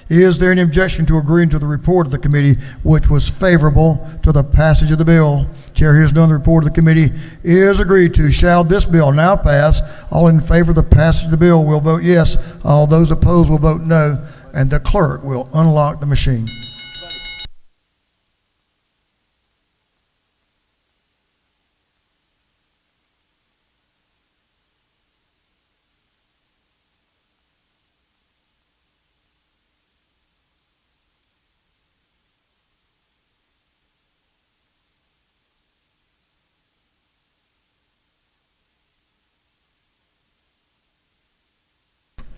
Is there any objection to agreeing to the report of the committee, which was favorable to the passage of the bill? Chair hears none. The report of the committee is agreed to. Shall this bill now pass? All in favor of the passage of the bill will vote yes. All those opposed will vote no. And the clerk will unlock the machine.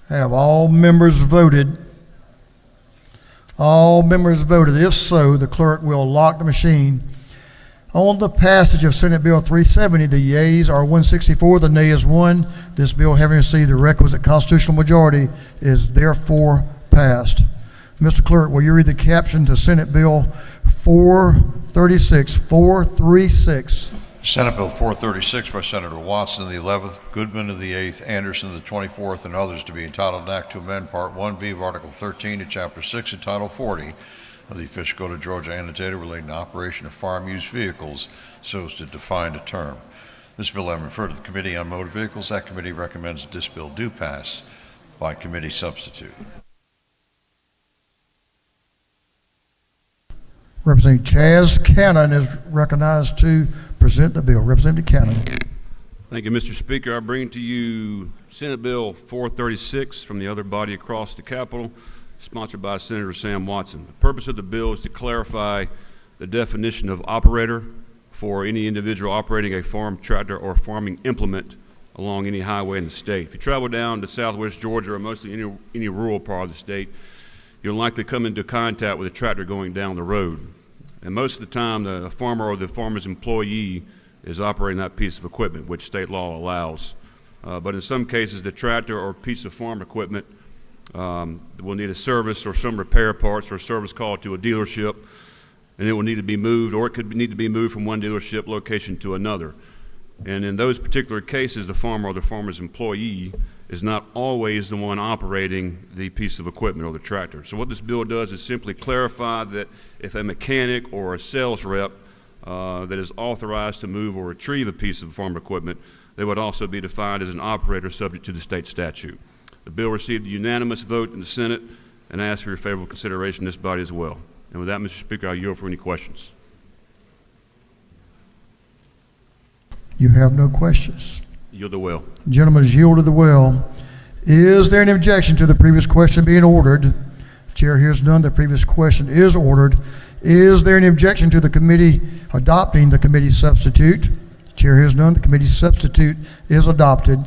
Have all members voted? All members voted. If so, the clerk will lock the machine. On the passage of Senate Bill 370, the yeas are 164, the nay is 1. This bill, having received the requisite constitutional majority, is therefore passed. Mr. Clerk, will you read the caption to Senate Bill 436? 436. Senate Bill 436 by Senator Watson of the 11th, Goodman of the 8th, Anderson of the 24th, and others to be entitled an act to amend Part 1B of Article 13 to Chapter 6 and Title 40 of the Official Code of Georgia annotated relating to operation of farm-use vehicles so as to define a term. This bill having referred to the Committee on Motor Vehicles, that committee recommends that this bill do pass by committee substitute. Representative Chaz Cannon is recognized to present the bill. Representative Cannon. Thank you, Mr. Speaker. I bring to you Senate Bill 436 from the other body across the Capitol, sponsored by Senator Sam Watson. The purpose of the bill is to clarify the definition of operator for any individual operating a farm tractor or farming implement along any highway in the state. If you travel down to southwest Georgia or mostly any rural part of the state, you'll likely come into contact with a tractor going down the road. And most of the time, the farmer or the farmer's employee is operating that piece of equipment, which state law allows. But in some cases, the tractor or piece of farm equipment will need a service or some repair parts or a service call to a dealership, and it will need to be moved, or it could need to be moved from one dealership location to another. And in those particular cases, the farmer or the farmer's employee is not always the one operating the piece of equipment or the tractor. So what this bill does is simply clarify that if a mechanic or a sales rep that is authorized to move or retrieve a piece of farm equipment, they would also be defined as an operator subject to the state statute. The bill received a unanimous vote in the Senate, and I ask for your favorable consideration in this body as well. And with that, Mr. Speaker, I yield for any questions. You have no questions. Yield the will. Gentlemen, is yielded the will. Is there any objection to the previous question being ordered? Chair hears none. The previous question is ordered. Is there any objection to the committee adopting the committee substitute? Chair hears none. The committee substitute is adopted.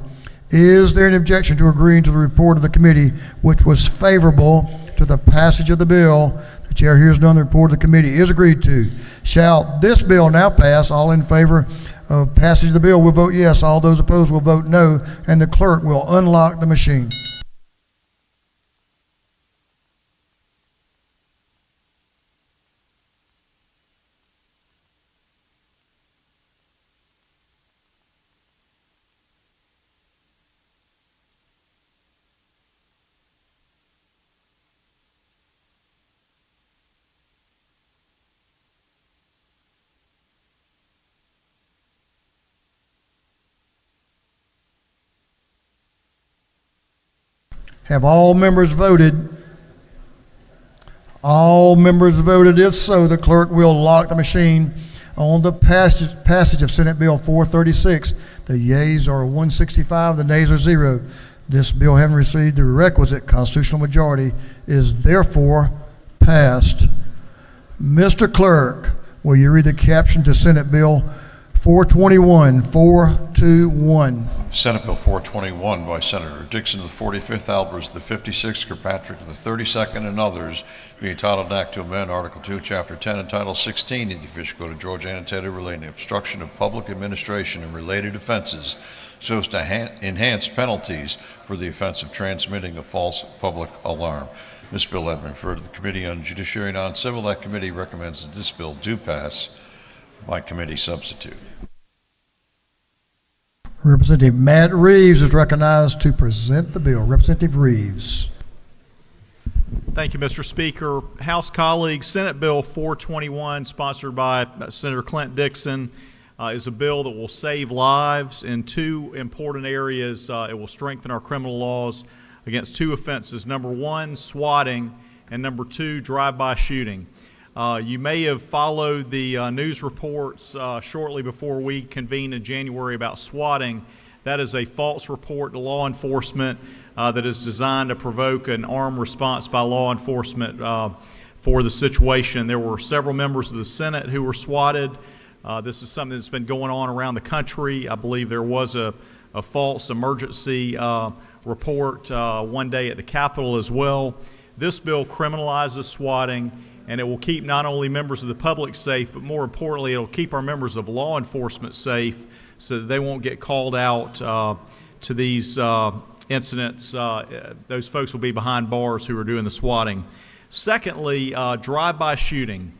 Is there any objection to agreeing to the report of the committee, which was favorable to the passage of the bill? The chair hears none. The report of the committee is agreed to. Shall this bill now pass? All in favor of passage of the bill will vote yes. All those opposed will vote no, and the clerk will unlock the machine. Have all members voted? All members voted. If so, the clerk will lock the machine. On the passage of Senate Bill 436, the yeas are 165, the nays are 0. This bill, having received the requisite constitutional majority, is therefore passed. Mr. Clerk, will you read the caption to Senate Bill 421? 421. Senate Bill 421 by Senator Dixon of the 45th, Albers of the 56th, Kirkpatrick of the 32nd, and others, being entitled an act to amend Article 2, Chapter 10, and Title 16 of the Official Code of Georgia annotated relating to obstruction of public administration and related offenses so as to enhance penalties for the offense of transmitting a false public alarm. This bill has been referred to the Committee on Judiciary and Non-Civil. That committee recommends that this bill do pass by committee substitute. Representative Matt Reeves is recognized to present the bill. Representative Reeves. Thank you, Mr. Speaker. House colleagues, Senate Bill 421, sponsored by Senator Clint Dixon, is a bill that will save lives in two important areas. It will strengthen our criminal laws against two offenses. Number one, swatting, and number two, drive-by shooting. You may have followed the news reports shortly before we convened in January about swatting. That is a false report to law enforcement that is designed to provoke an armed response by law enforcement for the situation. There were several members of the Senate who were swatted. This is something that's been going on around the country. I believe there was a false emergency report one day at the Capitol as well. This bill criminalizes swatting, and it will keep not only members of the public safe, but more importantly, it will keep our members of law enforcement safe so that they won't get called out to these incidents. Those folks will be behind bars who are doing the swatting. Secondly, drive-by shooting.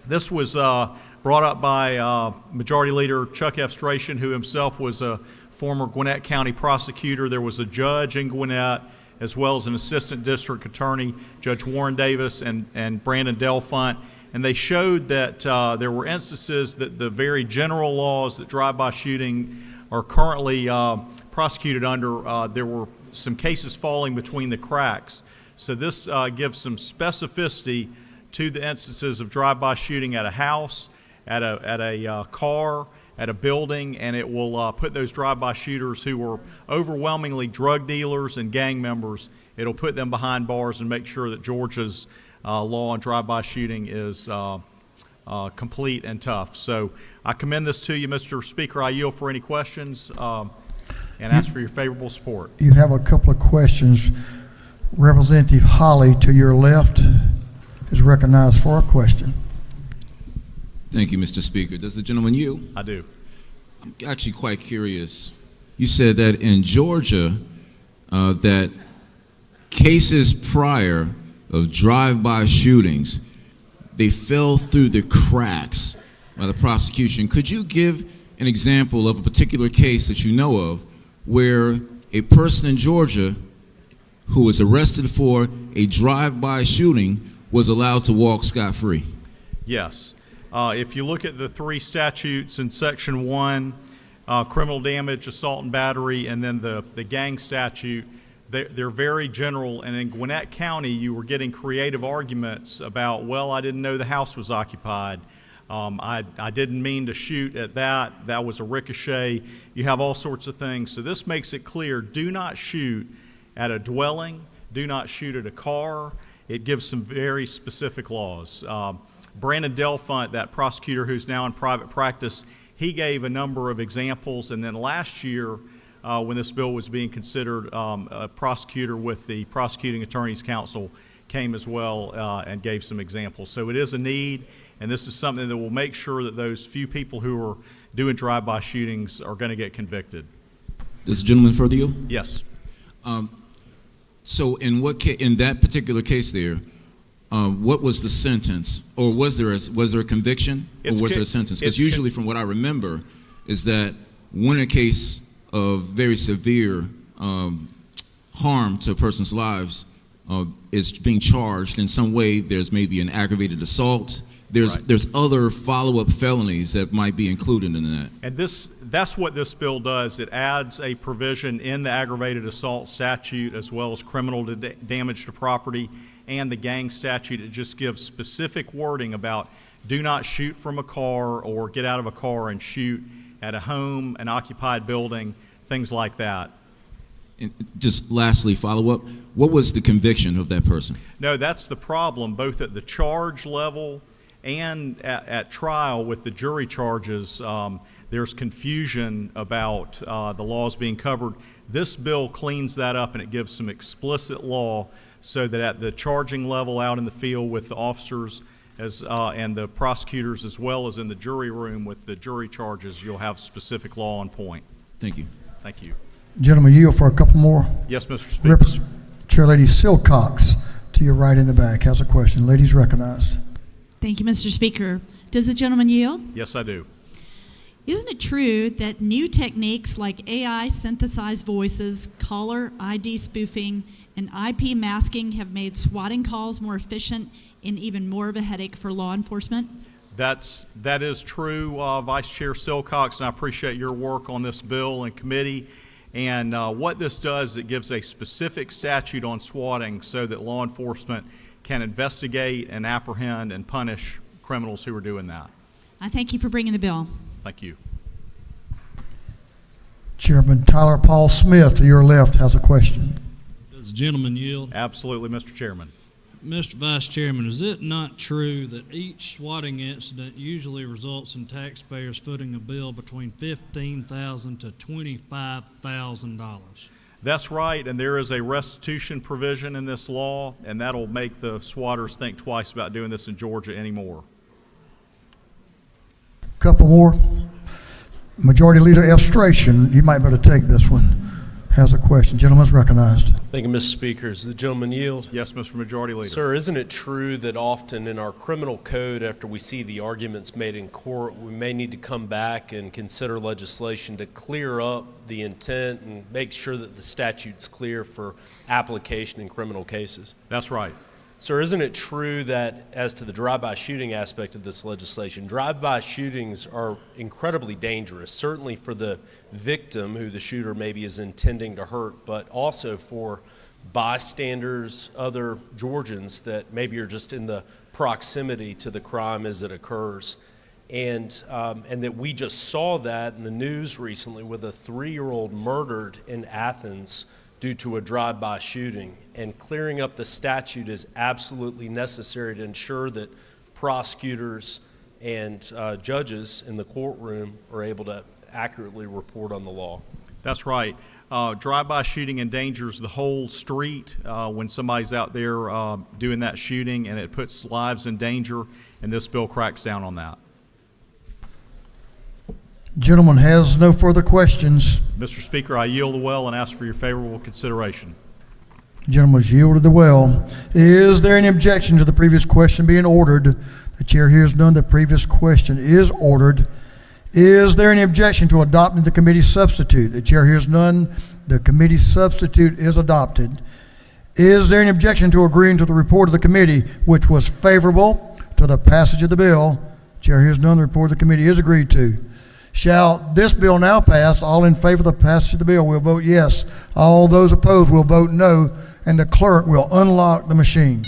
This was brought up by Majority Leader Chuck F. Stration, who himself was a former Gwinnett County prosecutor. There was a judge in Gwinnett, as well as an assistant district attorney, Judge Warren Davis and Brandon Delfont, and they showed that there were instances that the very general laws that drive-by shooting are currently prosecuted under, there were some cases falling between the cracks. So this gives some specificity to the instances of drive-by shooting at a house, at a car, at a building, and it will put those drive-by shooters who were overwhelmingly drug dealers and gang members, it'll put them behind bars and make sure that Georgia's law on drive-by shooting is complete and tough. So I commend this to you, Mr. Speaker. I yield for any questions and ask for your favorable support. You have a couple of questions. Representative Holly, to your left, is recognized for a question. Thank you, Mr. Speaker. Does the gentleman yield? I do. I'm actually quite curious. You said that in Georgia, that cases prior of drive-by shootings, they fell through the cracks by the prosecution. Could you give an example of a particular case that you know of where a person in Georgia who was arrested for a drive-by shooting was allowed to walk scot-free? Yes. If you look at the three statutes in Section 1, criminal damage, assault and battery, and then the gang statute, they're very general. And in Gwinnett County, you were getting creative arguments about, well, I didn't know the house was occupied. I didn't mean to shoot at that. That was a ricochet. You have all sorts of things. So this makes it clear, do not shoot at a dwelling. Do not shoot at a car. It gives some very specific laws. Brandon Delfont, that prosecutor who's now in private practice, he gave a number of examples. And then last year, when this bill was being considered, a prosecutor with the Prosecuting Attorneys Council came as well and gave some examples. So it is a need, and this is something that will make sure that those few people who are doing drive-by shootings are going to get convicted. Does the gentleman further yield? Yes. So in that particular case there, what was the sentence, or was there a conviction, or was there a sentence? Because usually, from what I remember, is that when a case of very severe harm to a person's lives is being charged in some way, there's maybe an aggravated assault. There's other follow-up felonies that might be included in that. And that's what this bill does. It adds a provision in the aggravated assault statute as well as criminal damage to property and the gang statute. It just gives specific wording about do not shoot from a car or get out of a car and shoot at a home, an occupied building, things like that. And just lastly, follow up, what was the conviction of that person? No, that's the problem, both at the charge level and at trial with the jury charges. There's confusion about the laws being covered. This bill cleans that up, and it gives some explicit law so that at the charging level out in the field with the officers and the prosecutors, as well as in the jury room with the jury charges, you'll have specific law on point. Thank you. Thank you. Gentlemen, yield for a couple more. Yes, Mr. Speaker. Chair Lady Silcox, to your right in the back, has a question. Ladies recognized. Thank you, Mr. Speaker. Does the gentleman yield? Yes, I do. Isn't it true that new techniques like AI synthesized voices, caller ID spoofing, and IP masking have made swatting calls more efficient and even more of a headache for law enforcement? That is true, Vice Chair Silcox, and I appreciate your work on this bill in committee. And what this does, it gives a specific statute on swatting so that law enforcement can investigate and apprehend and punish criminals who are doing that. I thank you for bringing the bill. Thank you. Chairman Tyler Paul Smith, to your left, has a question. Does the gentleman yield? Absolutely, Mr. Chairman. Mr. Vice Chairman, is it not true that each swatting incident usually results in taxpayers footing a bill between $15,000 to $25,000? That's right, and there is a restitution provision in this law, and that'll make the swatters think twice about doing this in Georgia anymore. Couple more. Majority Leader Estration, you might better take this one, has a question. Gentleman's recognized. Thank you, Mr. Speaker. Does the gentleman yield? Yes, Mr. Majority Leader. Sir, isn't it true that often in our criminal code, after we see the arguments made in court, we may need to come back and consider legislation to clear up the intent and make sure that the statute's clear for application in criminal cases? That's right. Sir, isn't it true that as to the drive-by shooting aspect of this legislation, drive-by shootings are incredibly dangerous, certainly for the victim who the shooter maybe is intending to hurt, but also for bystanders, other Georgians that maybe are just in the proximity to the crime as it occurs. And that we just saw that in the news recently with a 3-year-old murdered in Athens due to a drive-by shooting. And clearing up the statute is absolutely necessary to ensure that prosecutors and judges in the courtroom are able to accurately report on the law. That's right. Drive-by shooting endangers the whole street when somebody's out there doing that shooting, and it puts lives in danger, and this bill cracks down on that. Gentleman has no further questions. Mr. Speaker, I yield the well and ask for your favorable consideration. Gentleman's yielded the well. Is there any objection to the previous question being ordered? The chair hears none. The previous question is ordered. Is there any objection to adopting the committee substitute? The chair hears none. The committee substitute is adopted. Is there any objection to agreeing to the report of the committee, which was favorable to the passage of the bill? Chair hears none. The report of the committee is agreed to. Shall this bill now pass? All in favor of the passage of the bill will vote yes. All those opposed will vote no, and the clerk will unlock the machine.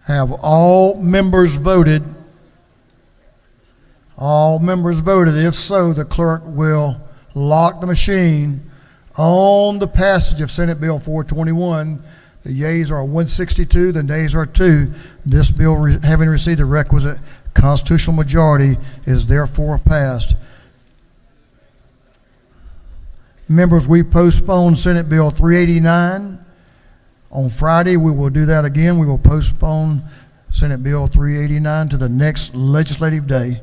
Have all members voted? All members voted. If so, the clerk will lock the machine on the passage of Senate Bill 421. The yeas are 162, the nays are 2. This bill, having received the requisite constitutional majority, is therefore passed. Members, we postponed Senate Bill 389. On Friday, we will do that again. We will postpone Senate Bill 389 to the next legislative day.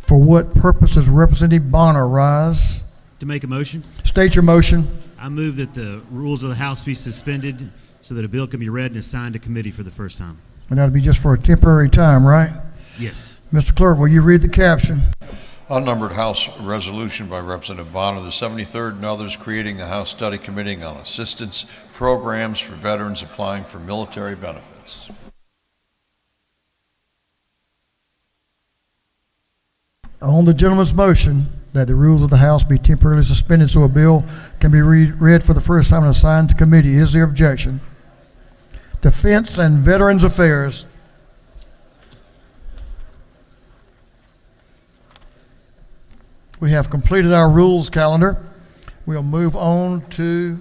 For what purpose does Representative Bonner rise? To make a motion. State your motion. I move that the rules of the House be suspended so that a bill can be read and assigned to committee for the first time. And that'll be just for a temporary time, right? Yes. Mr. Clerk, will you read the caption? Unnumbered House resolution by Representative Bonner, the 73rd and others, creating a House study committee on assistance programs for veterans applying for military benefits. On the gentleman's motion that the rules of the House be temporarily suspended so a bill can be read for the first time and assigned to committee, is there objection? Defense and Veterans Affairs. We have completed our rules calendar. We'll move on to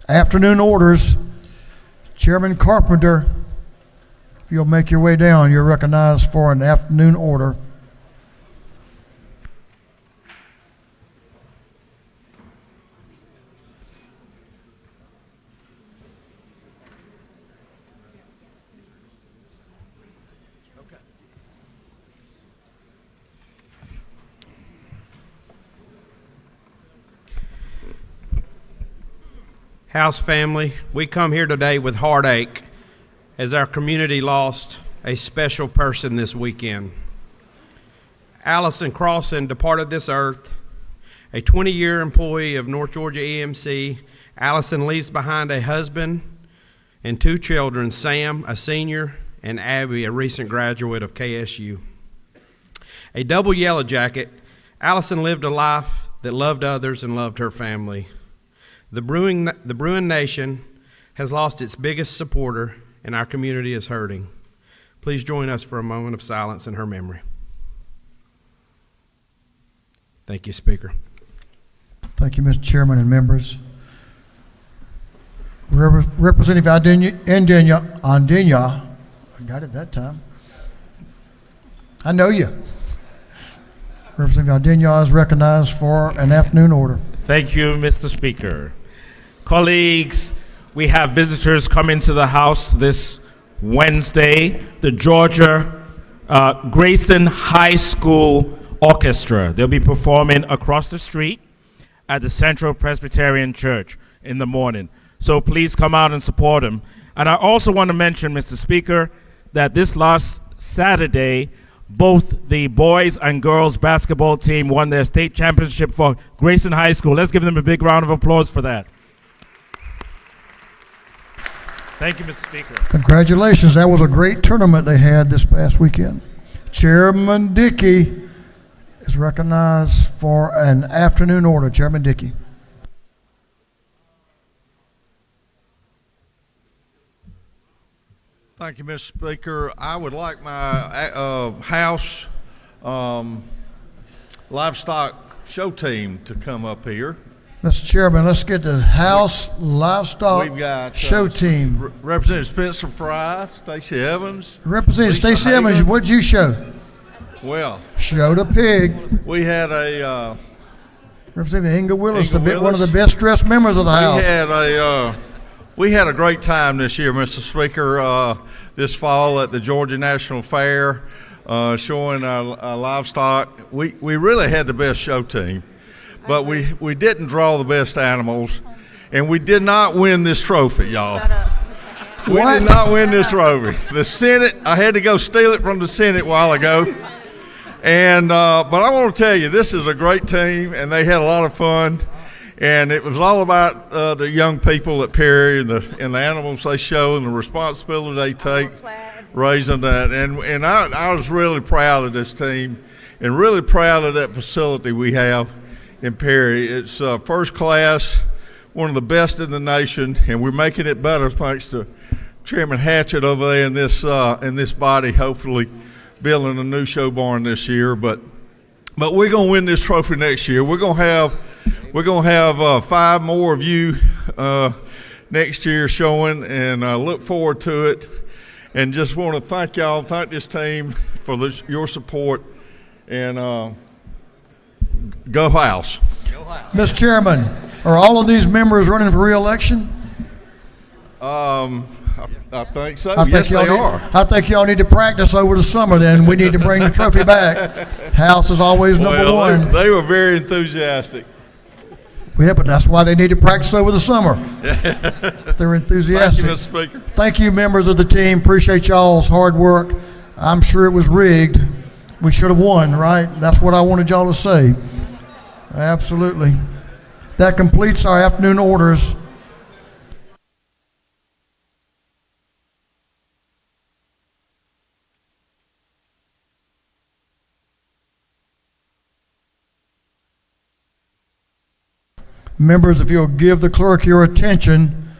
afternoon orders. Chairman Carpenter If you'll make your way down, you're recognized for an afternoon order. House family, we come here today with heartache as our community lost a special person this weekend. Allison Crossan departed this earth, a 20-year employee of North Georgia EMC. Allison leaves behind a husband and 2 children, Sam, a senior, and Abby, a recent graduate of KSU. A double yellow jacket, Allison lived a life that loved others and loved her family. The Bruin Nation has lost its biggest supporter, and our community is hurting. Please join us for a moment of silence in her memory. Thank you, Speaker. Thank you, Mr. Chairman and members. Representative Andenia, I got it that time. I know you. Representative Andenia is recognized for an afternoon order. Thank you, Mr. Speaker. Colleagues, we have visitors coming to the House this Wednesday, the Georgia Grayson High School Orchestra. They'll be performing across the street at the Central Presbyterian Church in the morning. So please come out and support them. And I also want to mention, Mr. Speaker, that this last Saturday, both the boys and girls basketball team won their state championship for Grayson High School. Let's give them a big round of applause for that. Thank you, Mr. Speaker. Congratulations. That was a great tournament they had this past weekend. Chairman Dickey is recognized for an afternoon order. Chairman Dickey. Thank you, Mr. Speaker. I would like my House Livestock Show Team to come up here. Mr. Chairman, let's get the House Livestock We've got Show Team. Representative Spencer Fry, Stacey Evans. Representative Lisa Stacey Evans, Hagan. what'd you show? Well, Show the pig. we had a Representative Inga Willis, Inga one of the Willis. best dressed members of the House. We had a great time this year, Mr. Speaker, this fall at the Georgia National Fair, showing our livestock. We really had the best show team, but we didn't draw the best animals, and we did not win this trophy, y'all. We did not win this trophy. The Senate, I had to go steal it from the Senate a while ago. And but I want to tell you, this is a great team, and they had a lot of fun. And it was all about the young people at Perry and the animals they show and the responsibility they take raising that. And I was really proud of this team and really proud of that facility we have in Perry. It's first class, one of the best in the nation, and we're making it better thanks to Chairman Hatchett over there in this body, hopefully building a new show barn this year. But we're gonna win this trophy next year. We're gonna have 5 more of you next year showing, and look forward to it. And just want to thank y'all, thank this team for your support, and go House. Mr. Chairman, are all of these members running for re-election? I think so. I think Yes, they y'all are. I think y'all need to practice over the summer then. We need to bring the trophy back. House is always number one. They were very enthusiastic. Yeah, but that's why they need to practice over the summer. They're enthusiastic. Thank you, Mr. Speaker. Thank you, members of the team. Appreciate y'all's hard work. I'm sure it was rigged. We should have won, right? That's what I wanted y'all to say. Absolutely. That completes our afternoon orders. Members, if you'll give the clerk your attention,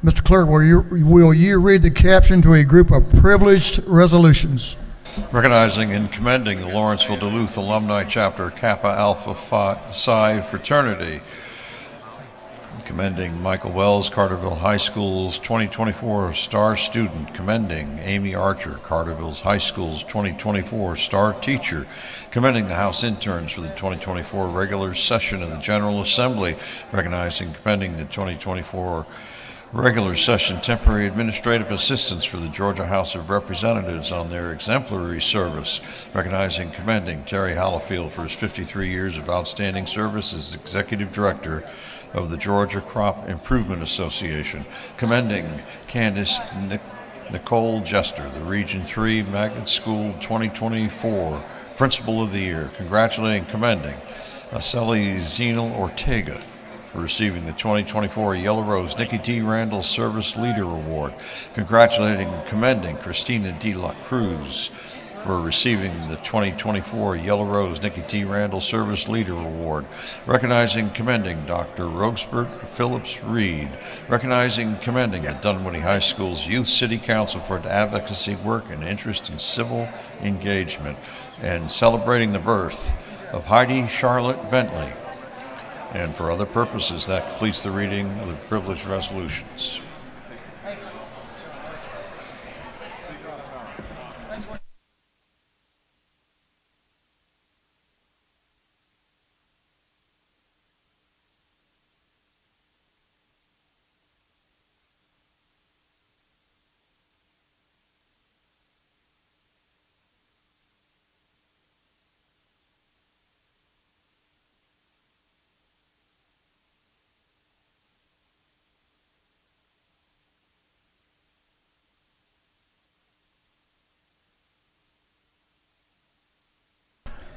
Mr. Clerk, will you read the caption to a group of privileged resolutions? Recognizing and commending the Lawrenceville Duluth Alumni Chapter Kappa Alpha Psi Fraternity. commending Michael Wells, Carterville High School's 2024 Star Student, commending Amy Archer, Carterville High School's 2024 Star Teacher, commending the House interns for the 2024 regular session of the General Assembly, recognizing and commending the 2024 regular session temporary administrative assistants for the Georgia House of Representatives on their exemplary service, recognizing and commending Terry Hollifield for his 53 years of outstanding service as Executive Director of the Georgia Crop Improvement Association, commending Candace Nicole Jester, the Region 3 Magnet School 2024 Principal of the Year, congratulating and commending Aceli Zenal Ortega for receiving the 2024 Yellow Rose Nikki T. Randall Service Leader Award, congratulating and commending Christina D. La Cruz for receiving the 2024 Yellow Rose Nikki T. Randall Service Leader Award, recognizing and commending Dr. Roxbert Phillips Reed, recognizing and commending the Dunwoody High School's Youth City Council for advocacy work and interest in civil engagement, and celebrating the birth of Heidi Charlotte Bentley. And for other purposes, that completes the reading of the privileged resolutions.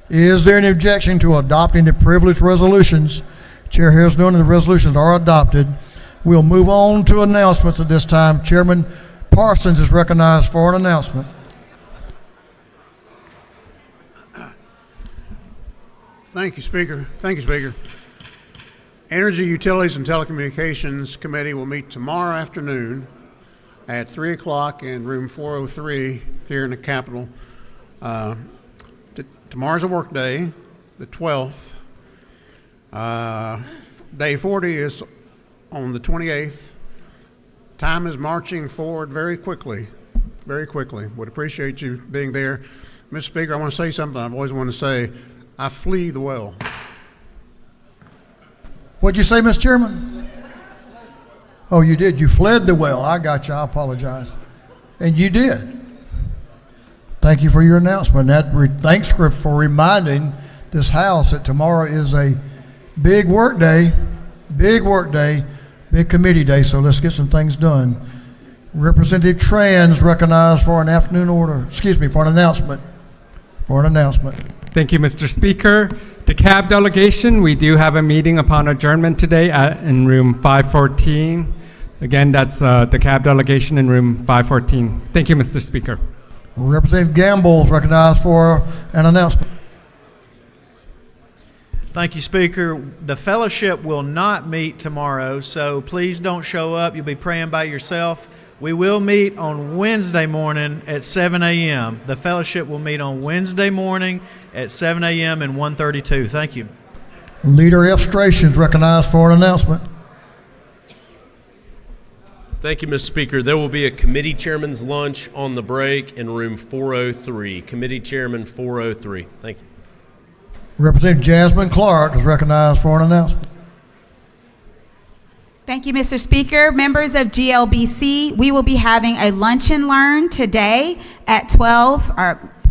Is there any objection to adopting the privileged resolutions? Chair hears none, and the resolutions are adopted. We'll move on to announcements at this time. Chairman Parsons is recognized for an announcement. Thank you, Speaker. Energy, Utilities, and Telecommunications Committee will meet tomorrow afternoon at 3 o'clock in room 403 here in the Capitol. Tomorrow's a work day, the 12th. Day 40 is on the 28th. Time is marching forward very quickly. Would appreciate you being there. Mr. Speaker, I want to say something I've always wanted to say. I flee the well. What'd you say, Mr. Chairman? Oh, you did. You fled the well. I got you. I apologize. And you did. Thank you for your announcement. Thanks for reminding this House that tomorrow is a big work day, big committee day, so let's get some things done. Representative Tran is recognized for an announcement. Thank you, Mr. Speaker. The CAB delegation, we do have a meeting upon adjournment today in room 514. Again, that's the CAB delegation in room 514. Thank you, Mr. Speaker. Representative Gamble is recognized for an announcement. Thank you, Speaker. The fellowship will not meet tomorrow, so please don't show up. You'll be praying by yourself. We will meet on Wednesday morning at 7 a.m. The fellowship will meet on Wednesday morning at 7 a.m. in 132. Thank you. Leader F. Stration is recognized for an announcement. Thank you, Mr. Speaker. There will be a committee chairman's lunch on the break in room 403. Committee Chairman 403. Thank you. Representative Jasmine Clark is recognized for an announcement. Thank you, Mr. Speaker. Members of GLBC, we will be having a lunch and learn today at 12,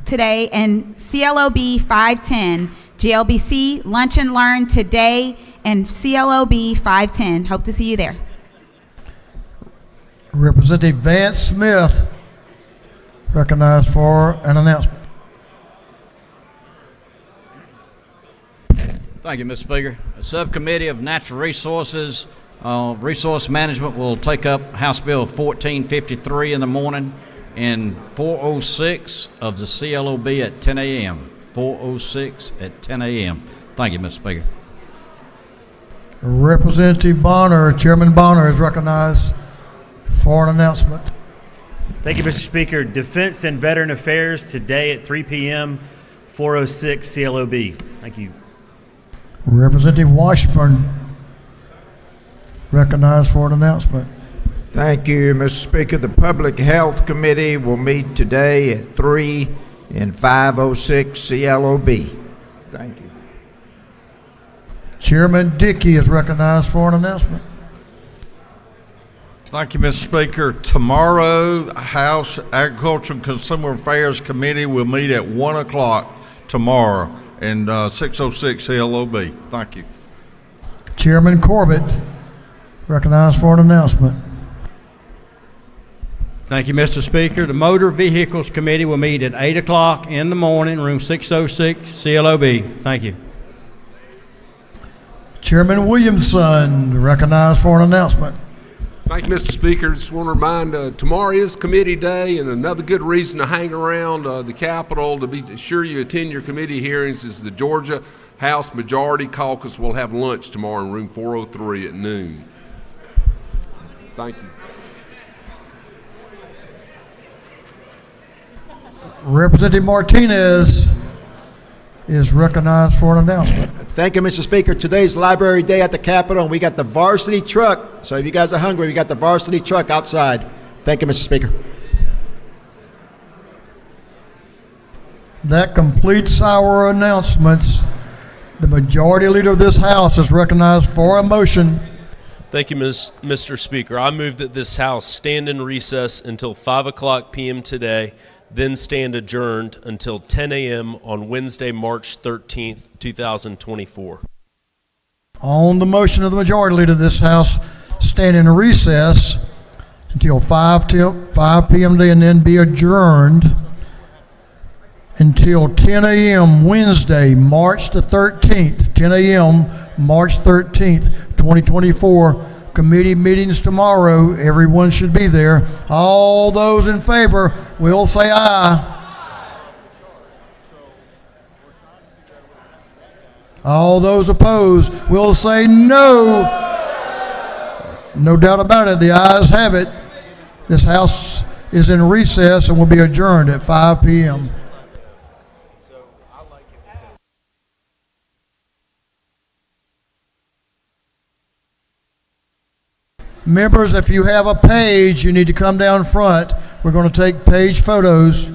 today in CLOB 510. GLBC, lunch and learn today in CLOB 510. Hope to see you there. Representative Vance Smith, recognized for an announcement. Thank you, Mr. Speaker. A subcommittee of natural resources, resource management will take up House Bill 1453 in the morning and 406 of the CLOB at 10 a.m. 406 at 10 a.m. Thank you, Mr. Speaker. Representative Bonner, Chairman Bonner, is recognized for an announcement. Thank you, Mr. Speaker. Defense and Veteran Affairs today at 3 p.m., 406 CLOB. Thank you. Representative Washburn. recognized for an announcement. Thank you, Mr. Speaker. The Public Health Committee will meet today at 3 in 506 CLOB. Thank you. Chairman Dickey is recognized for an announcement. Thank you, Mr. Speaker. Tomorrow, House Agriculture and Consumer Affairs Committee will meet at 1 o'clock tomorrow in 606 CLOB. Thank you. Chairman Corbett, recognized for an announcement. Thank you, Mr. Speaker. The Motor Vehicles Committee will meet at 8 o'clock in the morning, room 606, CLOB. Thank you. Chairman Williamson, recognized for an announcement. Thank you, Mr. Speaker. Just want to remind, tomorrow is committee day, and another good reason to hang around the Capitol to be sure you attend your committee hearings is the Georgia House Majority Caucus will have lunch tomorrow in room 403 at noon. Thank you. Representative Martinez is recognized for an announcement. Thank you, Mr. Speaker. Today's Library Day at the Capitol, and we got the varsity truck. So if you guys are hungry, we got the varsity truck outside. Thank you, Mr. Speaker. That completes our announcements. The Majority Leader of this House is recognized for a motion. Thank you, Mr. Speaker. I move that this House stand in recess until 5 o'clock p.m. today, then stand adjourned until 10 a.m. on Wednesday, March 13th, 2024. On the motion of the Majority Leader of this House, stand in recess until 5 p.m. today and then be adjourned until 10 a.m. Wednesday, March the 13th, 10 a.m. March 13th, 2024. Committee meetings tomorrow. Everyone should be there. All those in favor will say aye. All those opposed will say no. No doubt about it. The ayes have it. This House is in recess and will be adjourned at 5 p.m. Members, if you have a page, you need to come down front. We're going to take page photos.